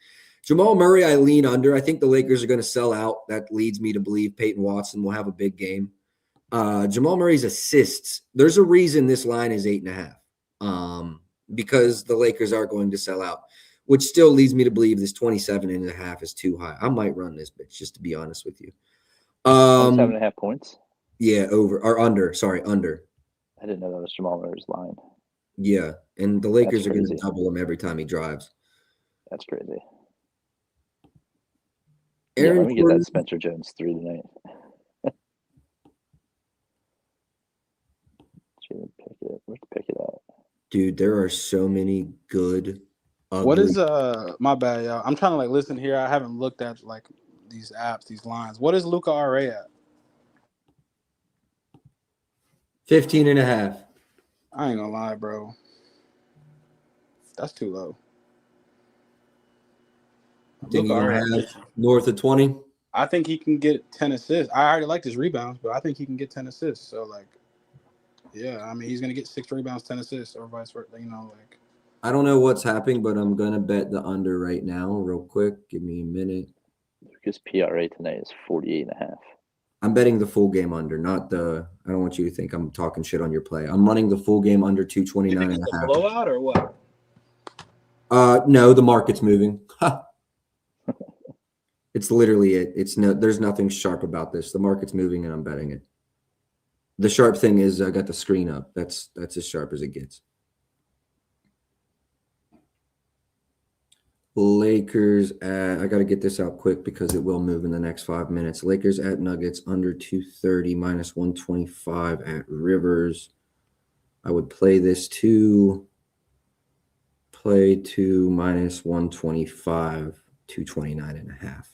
Jamal Murray, I lean under. I think the Lakers are going to sell out. That leads me to believe Peyton Watson will have a big game. Jamal Murray's assists. There's a reason this line is 8.5. Because the Lakers are going to sell out, which still leads me to believe this 27.5 is too high. I might run this bitch, just to be honest with you. 7.5 points? Yeah, over or under. Sorry, under. I didn't know that was Jamal Murray's line. Yeah, and the Lakers are going to double him every time he drives. That's crazy. Aaron, let me get that Spencer Jones 3 tonight. Where's the pick it at? Dude, there are so many good. What is my bad, y'all. I'm trying to listen here. I haven't looked at these apps, these lines. What is Luka RA at? 15.5. I ain't gonna lie, bro. That's too low. Think you gonna have north of 20? I think he can get 10 assists. I already like his rebounds, but I think he can get 10 assists. So yeah, I mean he's gonna get 6 rebounds, 10 assists, or vice versa. I don't know what's happening, but I'm gonna bet the under right now, real quick. Give me a minute. His PRA tonight is 48.5. I'm betting the full game under, not the. I don't want you to think I'm talking shit on your play. I'm running the full game under 229.5. Blowout or what? No, the market's moving. It's literally it. There's nothing sharp about this. The market's moving, and I'm betting it. The sharp thing is I got the screen up. That's as sharp as it gets. Lakers I got to get this out quick because it will move in the next 5 minutes. Lakers at Nuggets under 230 minus 125 at Rivers. I would play this to minus 125, 229.5.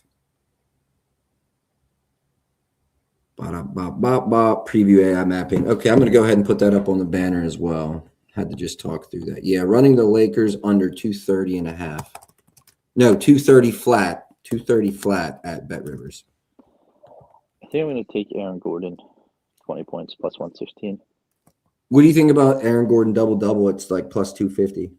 Preview AI mapping. Okay, I'm going to go ahead and put that up on the banner as well. Had to just talk through that. Yeah, running the Lakers under 230.5. No, 230 flat. 230 flat at Bet Rivers. I think I'm going to take Aaron Gordon, 20 points plus 116. What do you think about Aaron Gordon double-double? It's like plus 250.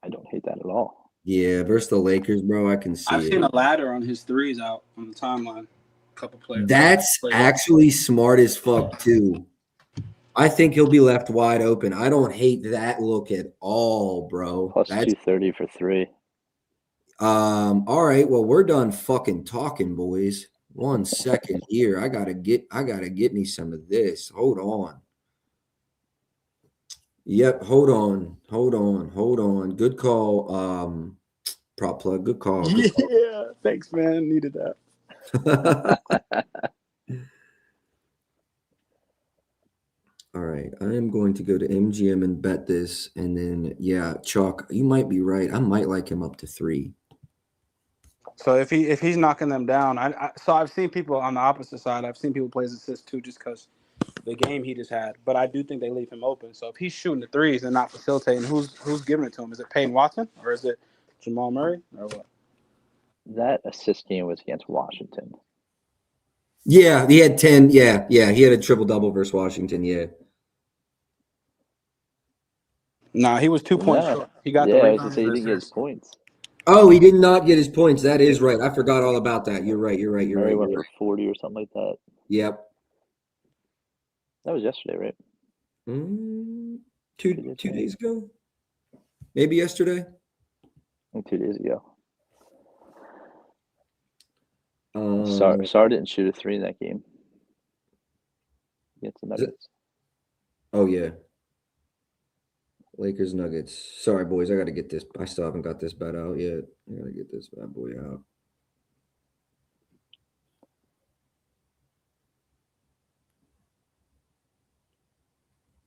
I don't hate that at all. Yeah, versus the Lakers, bro, I can see I've seen a ladder on his threes out on the timeline. A couple players. That's actually smart as fuck, too. I think he'll be left wide open. I don't hate that look at all, bro. Plus 230 for 3. All right. Well, we're done fucking talking, boys. 1 second here. I gotta get me some of this. Hold on. Yep. Hold on. Good call. Prop plug. Good call. Yeah. Thanks, man. Needed that. All right, I am going to go to MGM and bet this, and then Chalk, you might be right. I might like him up to 3. So if he's knocking them down, so I've seen people on the opposite side. I've seen people play his assist too, just because the game he just had. But I do think they leave him open. So if he's shooting the threes and not facilitating, who's giving it to him? Is it Peyton Watson or is it Jamal Murray or what? That assist game was against Washington. Yeah, he had 10. Yeah, he had a triple-double versus Washington, yeah. Nah, he was 2 points short. He got the rebound. Yeah, he didn't get his points. Oh, he did not get his points. That is right. I forgot all about that. You're right. Murray went for 40 or something like that. Yep. That was yesterday, right? 2 days ago? Maybe yesterday? 2 days ago. Sar didn't shoot a 3 in that game. Against the Nuggets. Oh, yeah. Lakers Nuggets. Sorry, boys. I got to get this. I still haven't got this bet out yet. I got to get this bad boy out.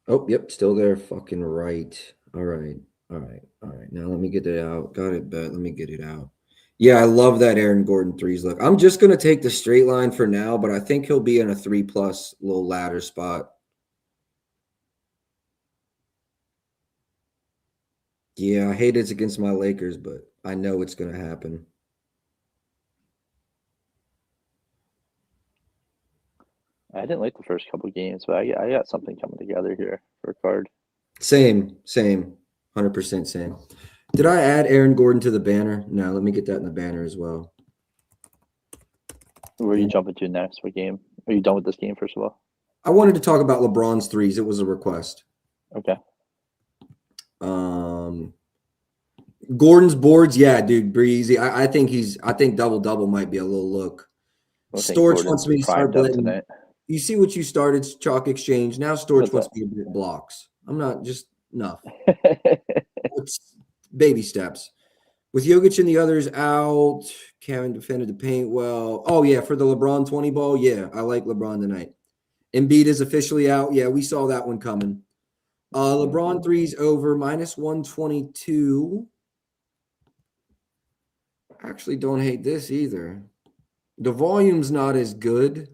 Oh, yep. Still there. Fucking right. All right. Now let me get it out. Got it bet. Let me get it out. Yeah, I love that Aaron Gordon threes look. I'm just going to take the straight line for now, but I think he'll be in a 3+ little ladder spot. Yeah, I hate it's against my Lakers, but I know it's going to happen. I didn't like the first couple games, but I got something coming together here for a card. Same. 100% same. Did I add Aaron Gordon to the banner? No, let me get that in the banner as well. Where are you jumping to next? What game? Are you done with this game, first of all? I wanted to talk about LeBron's threes. It was a request. Okay. Gordon's boards, yeah, dude, breezy. I think double-double might be a little look. Storch wants me to start betting tonight. You see what you started, Chalk Exchange. Now Storch wants me to bet blocks. I'm not just enough. It's baby steps. With Jokic and the others out, Kevin defended the paint well. Oh, yeah, for the LeBron 20 ball, yeah, I like LeBron tonight. Embiid is officially out. Yeah, we saw that one coming. LeBron threes over -122. I actually don't hate this either. The volume's not as good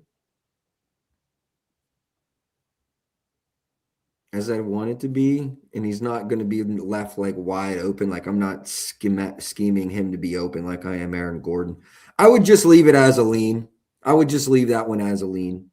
as I want it to be, and he's not going to be left like wide open. Like I'm not scheming him to be open like I am Aaron Gordon. I would just leave it as a lean. I would just leave that one as a lean.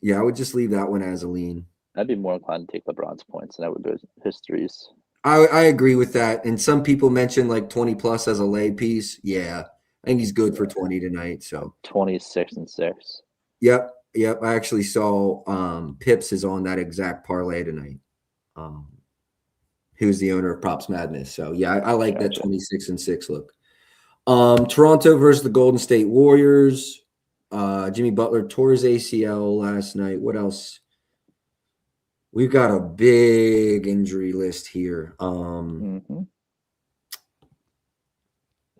Yeah, I would just leave that one as a lean. I'd be more inclined to take LeBron's points than I would do his threes. I agree with that. And some people mention like 20+ as a lay piece. Yeah, I think he's good for 20 tonight. So 26 and 6. Yep. I actually saw Pips is on that exact parlay tonight. Who's the owner of Props Madness. So yeah, I like that 26 and 6 look. Toronto versus the Golden State Warriors. Jimmy Butler tore his ACL last night. What else? We've got a big injury list here. And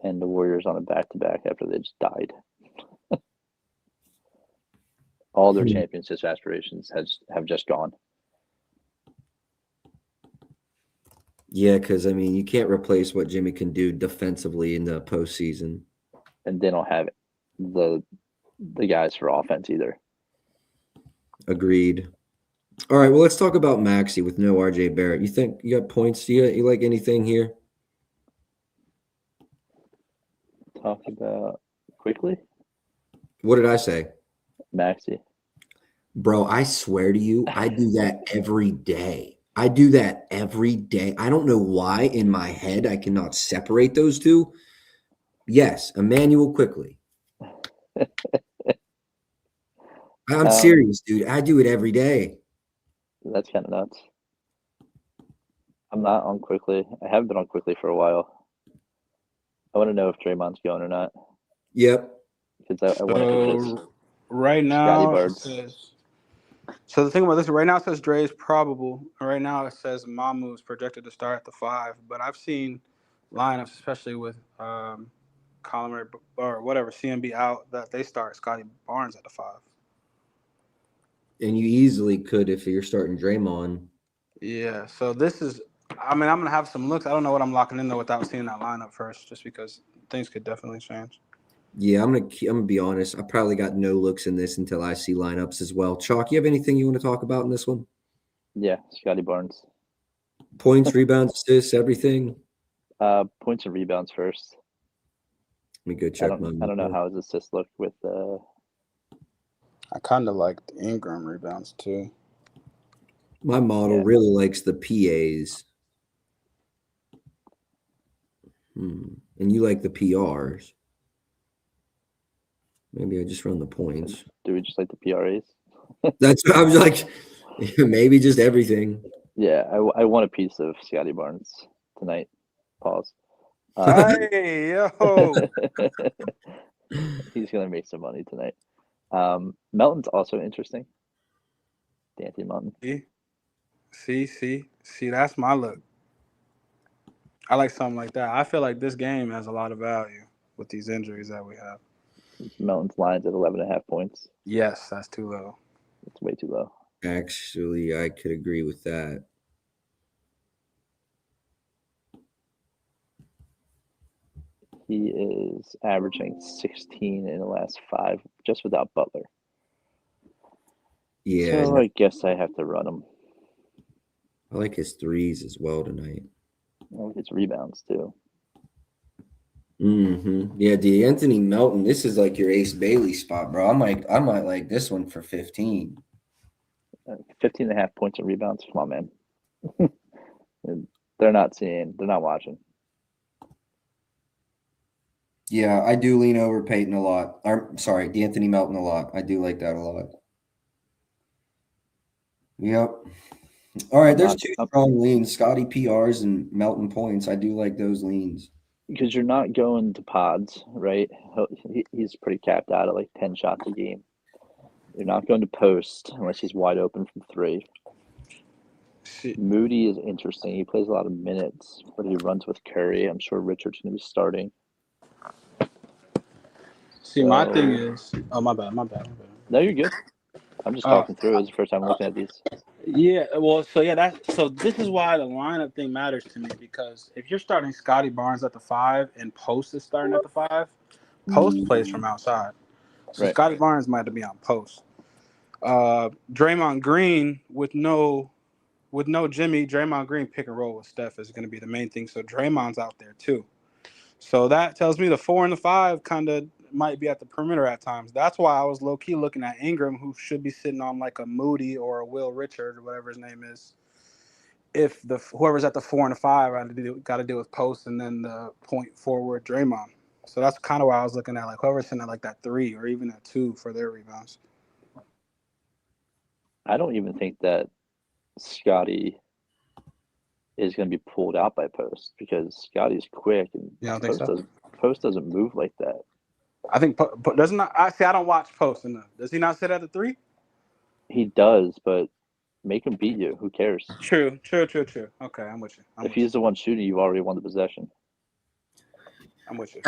the Warriors on a back-to-back after they just died. All their championship aspirations have just gone. Yeah, because, I mean, you can't replace what Jimmy can do defensively in the postseason. And they don't have the guys for offense either. Agreed. All right, well, let's talk about Maxey with no RJ Barrett. You think you got points? You like anything here? Talk about quickly? What did I say? Maxey. Bro, I swear to you, I do that every day. I don't know why in my head I cannot separate those two. Yes, Emmanuel Quickly. I'm serious, dude. I do it every day. That's kind of nuts. I'm not on Quickly. I haven't been on Quickly for a while. I want to know if Draymond's going or not. Yep. Because I want to hit right now. Scotty So the thing about this, right now it says Dre is probable. Right now it says Mamu's projected to start at the 5. But I've seen lineups, especially with Collimer or whatever, CMB out, that they start Scotty Barnes at the 5. And you easily could if you're starting Draymond. Yeah, so this is, I mean, I'm going to have some looks. I don't know what I'm locking in, though, without seeing that lineup first, just because things could definitely change. Yeah, I'm gonna be honest. I probably got no looks in this until I see lineups as well. Chalk, you have anything you want to talk about in this one? Yeah, Scotty Barnes. Points, rebounds, assists, everything. Points and rebounds first. Let me go check. I don't know how his assists look with. I kind of like the Ingram rebounds too. My model really likes the PAs. And you like the PRs. Maybe I just run the points. Do we just like the PRAs? That's what I was like. Maybe just everything. Yeah, I want a piece of Scotty Barnes tonight. Pause. Hey, yo. He's going to make some money tonight. Melton's also interesting. D'Anthony Melton. See, that's my look. I like something like that. I feel like this game has a lot of value with these injuries that we have. Melton's line's at 11.5 points. Yes, that's too low. It's way too low. Actually, I could agree with that. He is averaging 16 in the last 5, just without Butler. Yeah, So I guess I have to run him. I like his threes as well tonight. I like his rebounds too. Yeah, D'Anthony Melton. This is like your Ace Bailey spot, bro. I might like this one for 15. 15.5 points and rebounds. Come on, man. They're not watching. Yeah, I do lean over Peyton a lot. Sorry, D'Anthony Melton a lot. I do like that a lot. Yep. All right, there's two strong leans, Scotty PRs and Melton points. I do like those leans. Because you're not going to pods, right? He's pretty capped out at like 10 shots a game. You're not going to post unless he's wide open from 3. Moody is interesting. He plays a lot of minutes, but he runs with Curry. I'm sure Richard's going to be starting. See, my thing is, my bad. No, you're good. I'm just talking through. It's the first time I'm looking at these. Yeah, well, so this is why the lineup thing matters to me, because if you're starting Scotty Barnes at the 5 and Post is starting at the 5, Post plays from outside. So Right. Scotty Barnes might have to be on Post. Draymond Green with no Jimmy, Draymond Green pick and roll with Steph is going to be the main thing. So Draymond's out there too. So that tells me the 4 and the 5 kind of might be at the perimeter at times. That's why I was low key looking at Ingram, who should be sitting on like a Moody or a Will Richard or whatever his name is. If whoever's at the 4 and the 5 got to deal with Post and then the point forward Draymond. So that's kind of why I was looking at like whoever's sitting at like that 3 or even at 2 for their rebounds. I don't even think that Scotty is going to be pulled out by Post because Scotty's quick and Yeah, I don't think so. Post doesn't move like that. I think doesn't I don't watch Post enough. Does he not sit at the 3? He does, but make him beat you. Who cares? True. Okay, I'm with you. If he's the one shooting, you've already won the possession. I'm with you.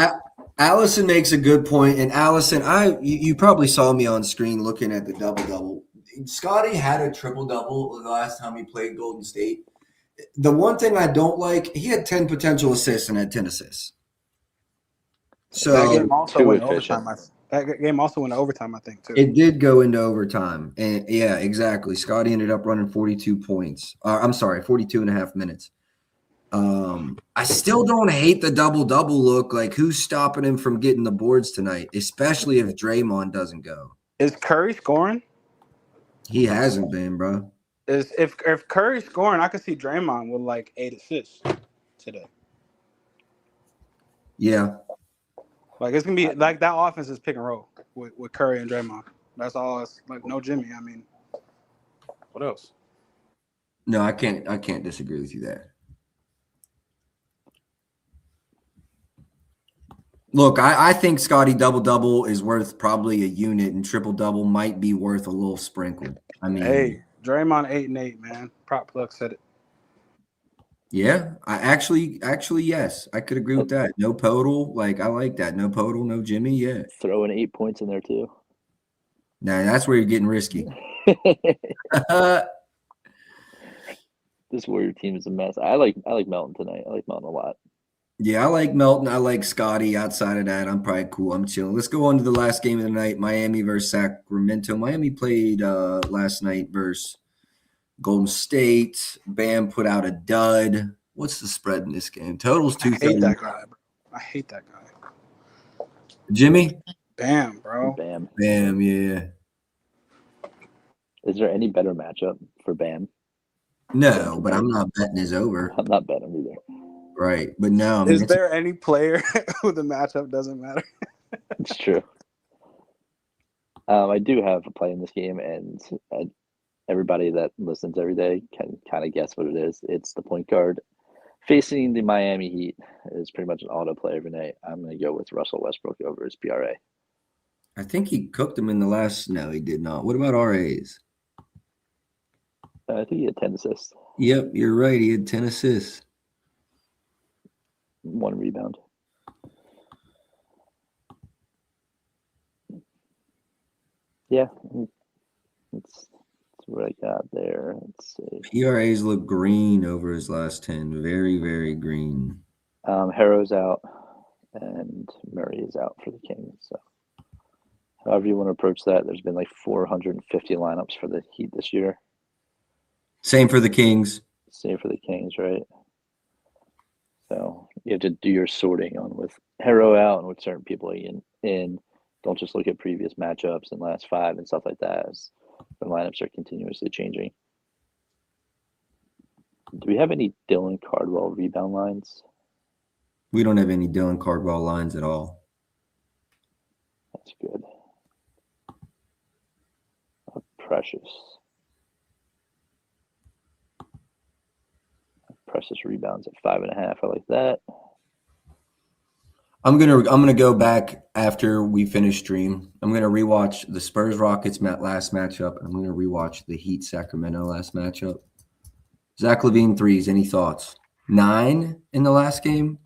Allison makes a good point, and Allison, you probably saw me on screen looking at the double-double. Scotty had a triple-double the last time he played Golden State. The one thing I don't like, he had 10 potential assists and had 10 assists. So that game also went to overtime. That game also went to overtime, I think, too. It did go into overtime. And yeah, exactly. Scotty ended up running 42 points. 42 and a half minutes. I still don't hate the double-double look. Like, who's stopping him from getting the boards tonight, especially if Draymond doesn't go? Is Curry scoring? He hasn't been, bro. If Curry's scoring, I could see Draymond with like 8 assists today. Yeah. Like it's gonna be like that offense is pick and roll with Curry and Draymond. That's all. It's like no Jimmy. I mean, what else? No, I can't disagree with you there. Look, I think Scotty double-double is worth probably a unit, and triple-double might be worth a little sprinkle. I mean, hey, Draymond 8 and 8, man. Prop plug said it. Yeah, I actually, yes, I could agree with that. No Podol, like I like that. No Podol, no Jimmy, yeah. Throw in 8 points in there too. Nah, that's where you're getting risky. This Warrior team is a mess. I like Melton tonight. I like Melton a lot. Yeah, I like Melton. I like Scotty. Outside of that, I'm probably cool. I'm chilling. Let's go on to the last game of the night, Miami versus Sacramento. Miami played last night versus Golden State. Bam put out a dud. What's the spread in this game? Total's 230. I hate that guy, bro. I hate that guy. Jimmy? Bam, bro. Bam. Bam, yeah. Is there any better matchup for Bam? No, but I'm not betting his over. I'm not betting either. Right, but no. I mean, Is there any player who the matchup doesn't matter? It's true. I do have a play in this game, and everybody that listens every day can kind of guess what it is. It's the point guard facing the Miami Heat. Is pretty much an auto play every night. I'm going to go with Russell Westbrook over his PRA. I think he cooked him in the last. No, he did not. What about RAs? I think he had 10 assists. Yep, you're right. He had 10 assists. 1 rebound. Yeah, that's what I got there. Let's see. PRAs look green over his last 10. Very, very green. Harrow's out. and Murray is out for the Kings. So, however you want to approach that, there's been like 450 lineups for the Heat this year. Same for the Kings. Same for the Kings, right? So you have to do your sorting on with Hero out and with certain people in. Don't just look at previous matchups and last five and stuff like that, as the lineups are continuously changing. Do we have any Dylan Cardwell rebound lines? We don't have any Dylan Cardwell lines at all. That's good. Precious. Precious rebounds at 5.5. I like that. I'm gonna go back after we finish stream. I'm gonna rewatch the Spurs Rockets last matchup. I'm gonna rewatch the Heat Sacramento last matchup. Zach LaVine threes. Any thoughts? 9 in the last game.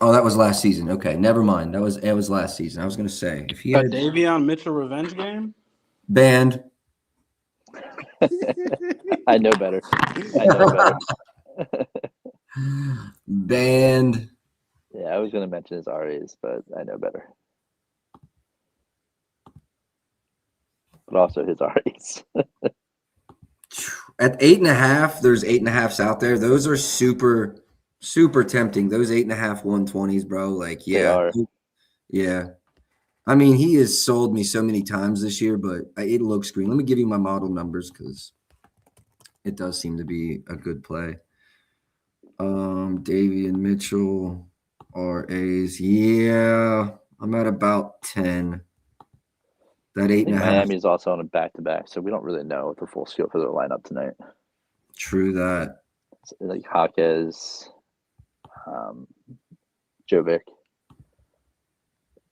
Oh, that was last season. Okay, never mind. It was last season. I was gonna say if he A had Davion Mitchell revenge game. banned. I know better. Banned. Yeah, I was going to mention his RAs, but I know better. But also his RAs. At 8.5, there's 8.5s out there. Those are super, super tempting. Those 8.5 120s, bro. Like, yeah. Yeah. I mean, he has sold me so many times this year, but it looks green. Let me give you my model numbers because it does seem to be a good play. Davion Mitchell, RAs. Yeah, I'm at about 10. That 8.5. Miami's also on a back-to-back, so we don't really know the full skill for their lineup tonight. True that. It's like Jaquez, Jovic,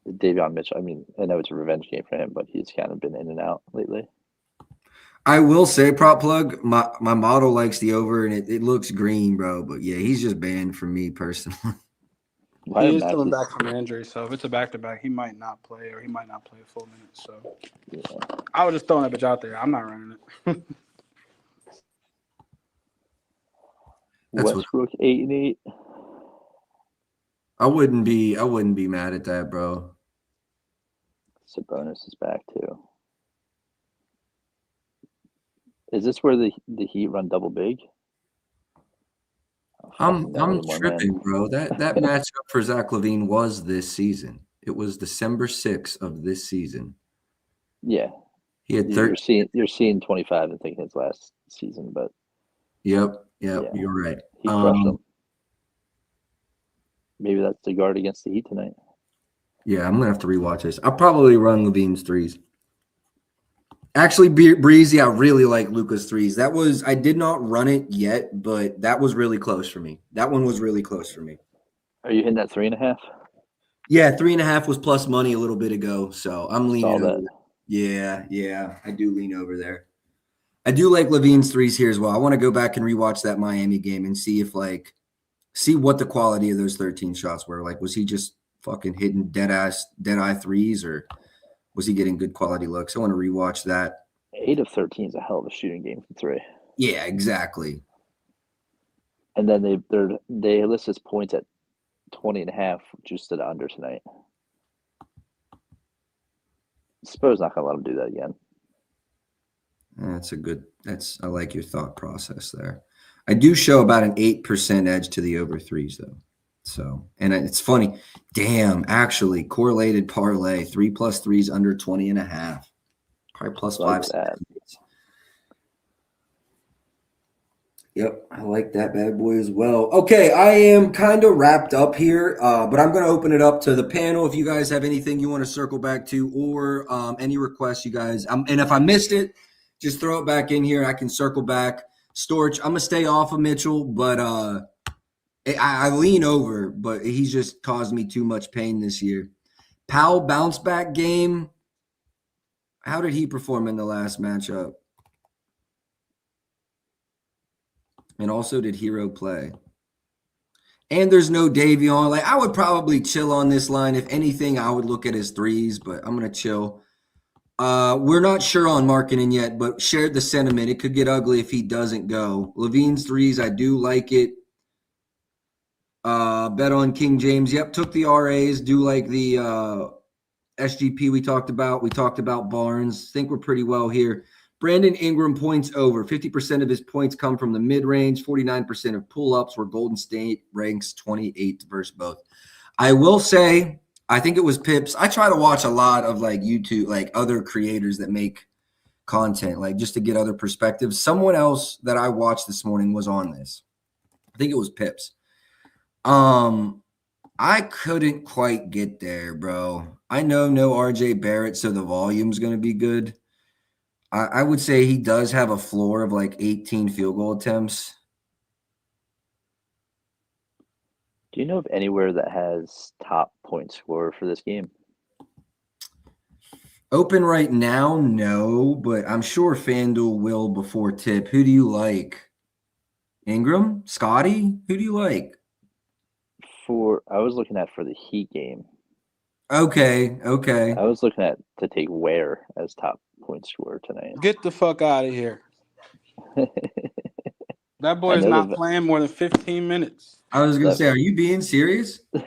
Davion Mitchell. I mean, I know it's a revenge game for him, but he's kind of been in and out lately. I will say, prop plug, my model likes the over, and it looks green, bro. But yeah, he's just banned for me personally. He is coming back from an injury, so if it's a back-to-back, he might not play, or he might not play a full minute. So Yeah. I was just throwing that bitch out there. I'm not running it. Westbrook 8-8. I wouldn't be mad at that, bro. Sabonis is back too. Is this where the Heat run double big? I'm tripping, bro. That matchup for Zach LaVine was this season. It was December 6th of this season. Yeah. He had 13. You're seeing 25 and thinking it's last season, but Yep, Yeah. you're right. he crushed them. Maybe that's the guard against the Heat tonight. Yeah, I'm gonna have to rewatch this. I'll probably run LaVine's threes. Actually, Breezy, I really like Luka's threes. I did not run it yet, but that was really close for me. That one was really close for me. Are you hitting that 3.5? Yeah, 3.5 was plus money a little bit ago, so I'm leaning Saw over. that. Yeah, I do lean over there. I do like LaVine's threes here as well. I want to go back and rewatch that Miami game and see what the quality of those 13 shots were. Like, was he just fucking hitting dead eye threes, or was he getting good quality looks? I want to rewatch that. 8 of 13 is a hell of a shooting game from 3. Yeah, exactly. And then they list his points at 20.5, just at under tonight. Spurs not gonna let him do that again. I like your thought process there. I do show about an 8% edge to the over threes though. So, and it's funny. Damn, actually correlated parlay 3+ threes under 20.5. Probably plus Like 5. that. Yep, I like that bad boy as well. Okay, I am kind of wrapped up here, but I'm going to open it up to the panel. If you guys have anything you want to circle back to, or any requests you guys, and if I missed it, just throw it back in here. I can circle back. Storch, I'm going to stay off of Mitchell, but I lean over, but he's just caused me too much pain this year. Powell bounce back game. How did he perform in the last matchup? And also, did Hero play? And there's no Davion. Like, I would probably chill on this line. If anything, I would look at his threes, but I'm going to chill. We're not sure on Markkanen yet, but shared the sentiment. It could get ugly if he doesn't go. LaVine's threes, I do like it. Bet on King James. Yep, took the RAs. Do like the SGP we talked about. We talked about Barnes. Think we're pretty well here. Brandon Ingram points over. 50% of his points come from the mid-range. 49% of pull-ups, where Golden State ranks 28th versus both. I will say, I think it was Pips. I try to watch a lot of like YouTube, like other creators that make content, like just to get other perspectives. Someone else that I watched this morning was on this. I think it was Pips. I couldn't quite get there, bro. I know no RJ Barrett, so the volume's going to be good. I would say he does have a floor of like 18 field goal attempts. Do you know of anywhere that has top point scorer for this game? Open right now, no, but I'm sure FanDuel will before tip. Who do you like? Ingram? Scotty? Who do you like? I was looking at for the Heat game. Okay. I was looking at to take Ware as top point scorer tonight. Get the fuck out of here. That boy is not playing more than 15 minutes. I was going to say, are you being serious? No,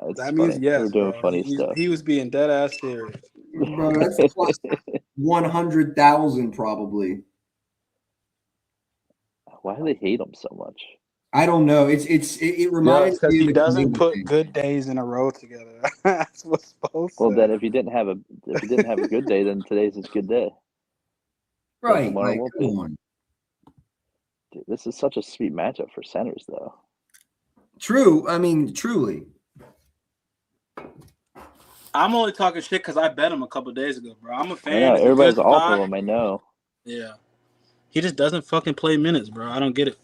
it's that means funny. yes. We're doing bro. funny stuff. He was being dead ass serious. Bro, that's plus 100,000 probably. Why do they hate him so much? I don't know. It reminds because me of he the doesn't Kaminga put thing. good days in a row together. That's what's supposed to. Well, then if he didn't have a good day, then today's his good day. Right. Tomorrow Like, won't come be. on. Dude, this is such a sweet matchup for centers, though. True. I mean, truly. I'm only talking shit because I bet him a couple days ago, bro. I'm a I fan. know, It's a everybody's good off spot. of him. I know. Yeah. He just doesn't fucking play minutes, bro. I don't get it.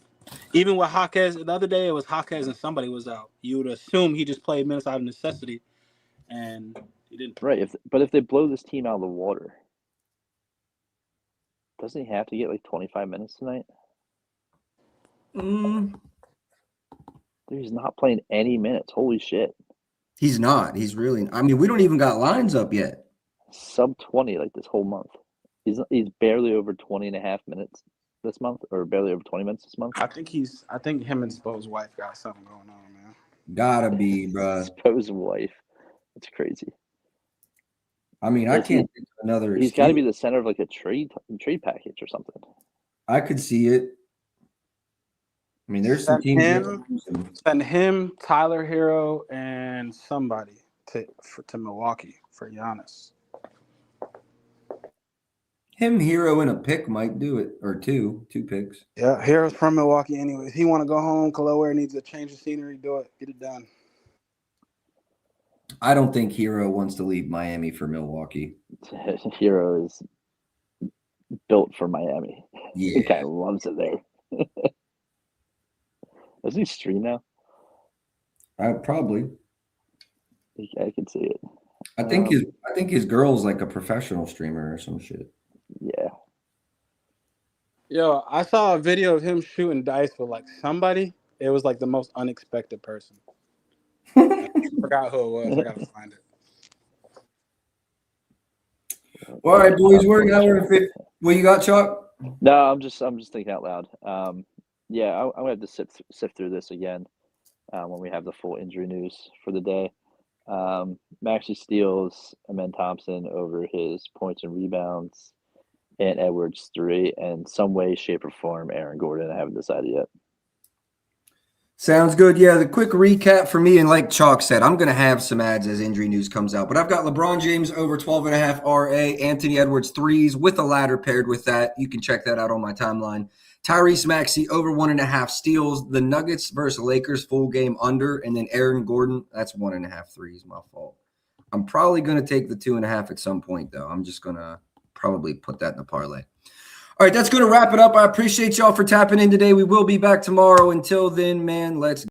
Even with Jaquez, the other day it was Jaquez and somebody was out. You would assume he just played minutes out of necessity, and he didn't. Right. If they blow this team out of the water, doesn't he have to get like 25 minutes tonight? Dude, he's not playing any minutes. Holy shit. He's not. He's really. I mean, we don't even got lines up yet. Sub 20 like this whole month. He's barely over 20 and a half minutes this month, or barely over 20 minutes this month. I think him and Spo's wife got something going on, man. Gotta be, bro. Spo's wife. That's crazy. I mean, I can't think of another. He's got to be the center of like a trade package or something. I could see it. I mean, there's some teams. Send him, Tyler Hero, and somebody to Milwaukee for Giannis. Him, Hero, and a pick might do it, or two picks. Yeah, Hero's from Milwaukee anyways. He want to go home. Kalower needs a change of scenery. Do it. Get it done. I don't think Hero wants to leave Miami for Milwaukee. Hero is built for Miami. Yeah. He kind of loves it there. Does he stream now? Probably. I can see it. I think his girl's like a professional streamer or some shit. Yeah. Yo, I saw a video of him shooting dice with like somebody. It was like the most unexpected person. I forgot who it was. I gotta find it. All right, boys, we're an hour and 50. What you got, Chuck? No, I'm just thinking out loud. Yeah, I'm gonna have to sift through this again when we have the full injury news for the day. Maxey steals Amen Thompson over his points and rebounds, and Edwards 3. And some way, shape, or form, Aaron Gordon. I haven't decided yet. Sounds good. Yeah, the quick recap for me, and like Chalk said, I'm going to have some ads as injury news comes out. But I've got LeBron James over 12.5 RA, Anthony Edwards 3s with a ladder paired with that. You can check that out on my timeline. Tyrese Maxey over 1.5 steals. The Nuggets versus Lakers full game under, and then Aaron Gordon, that's 1.5 threes. My fault. I'm probably going to take the 2.5 at some point, though. I'm just going to probably put that in the parlay. All right, that's going to wrap it up. I appreciate y'all for tapping in today. We will be back tomorrow. Until then, man, let's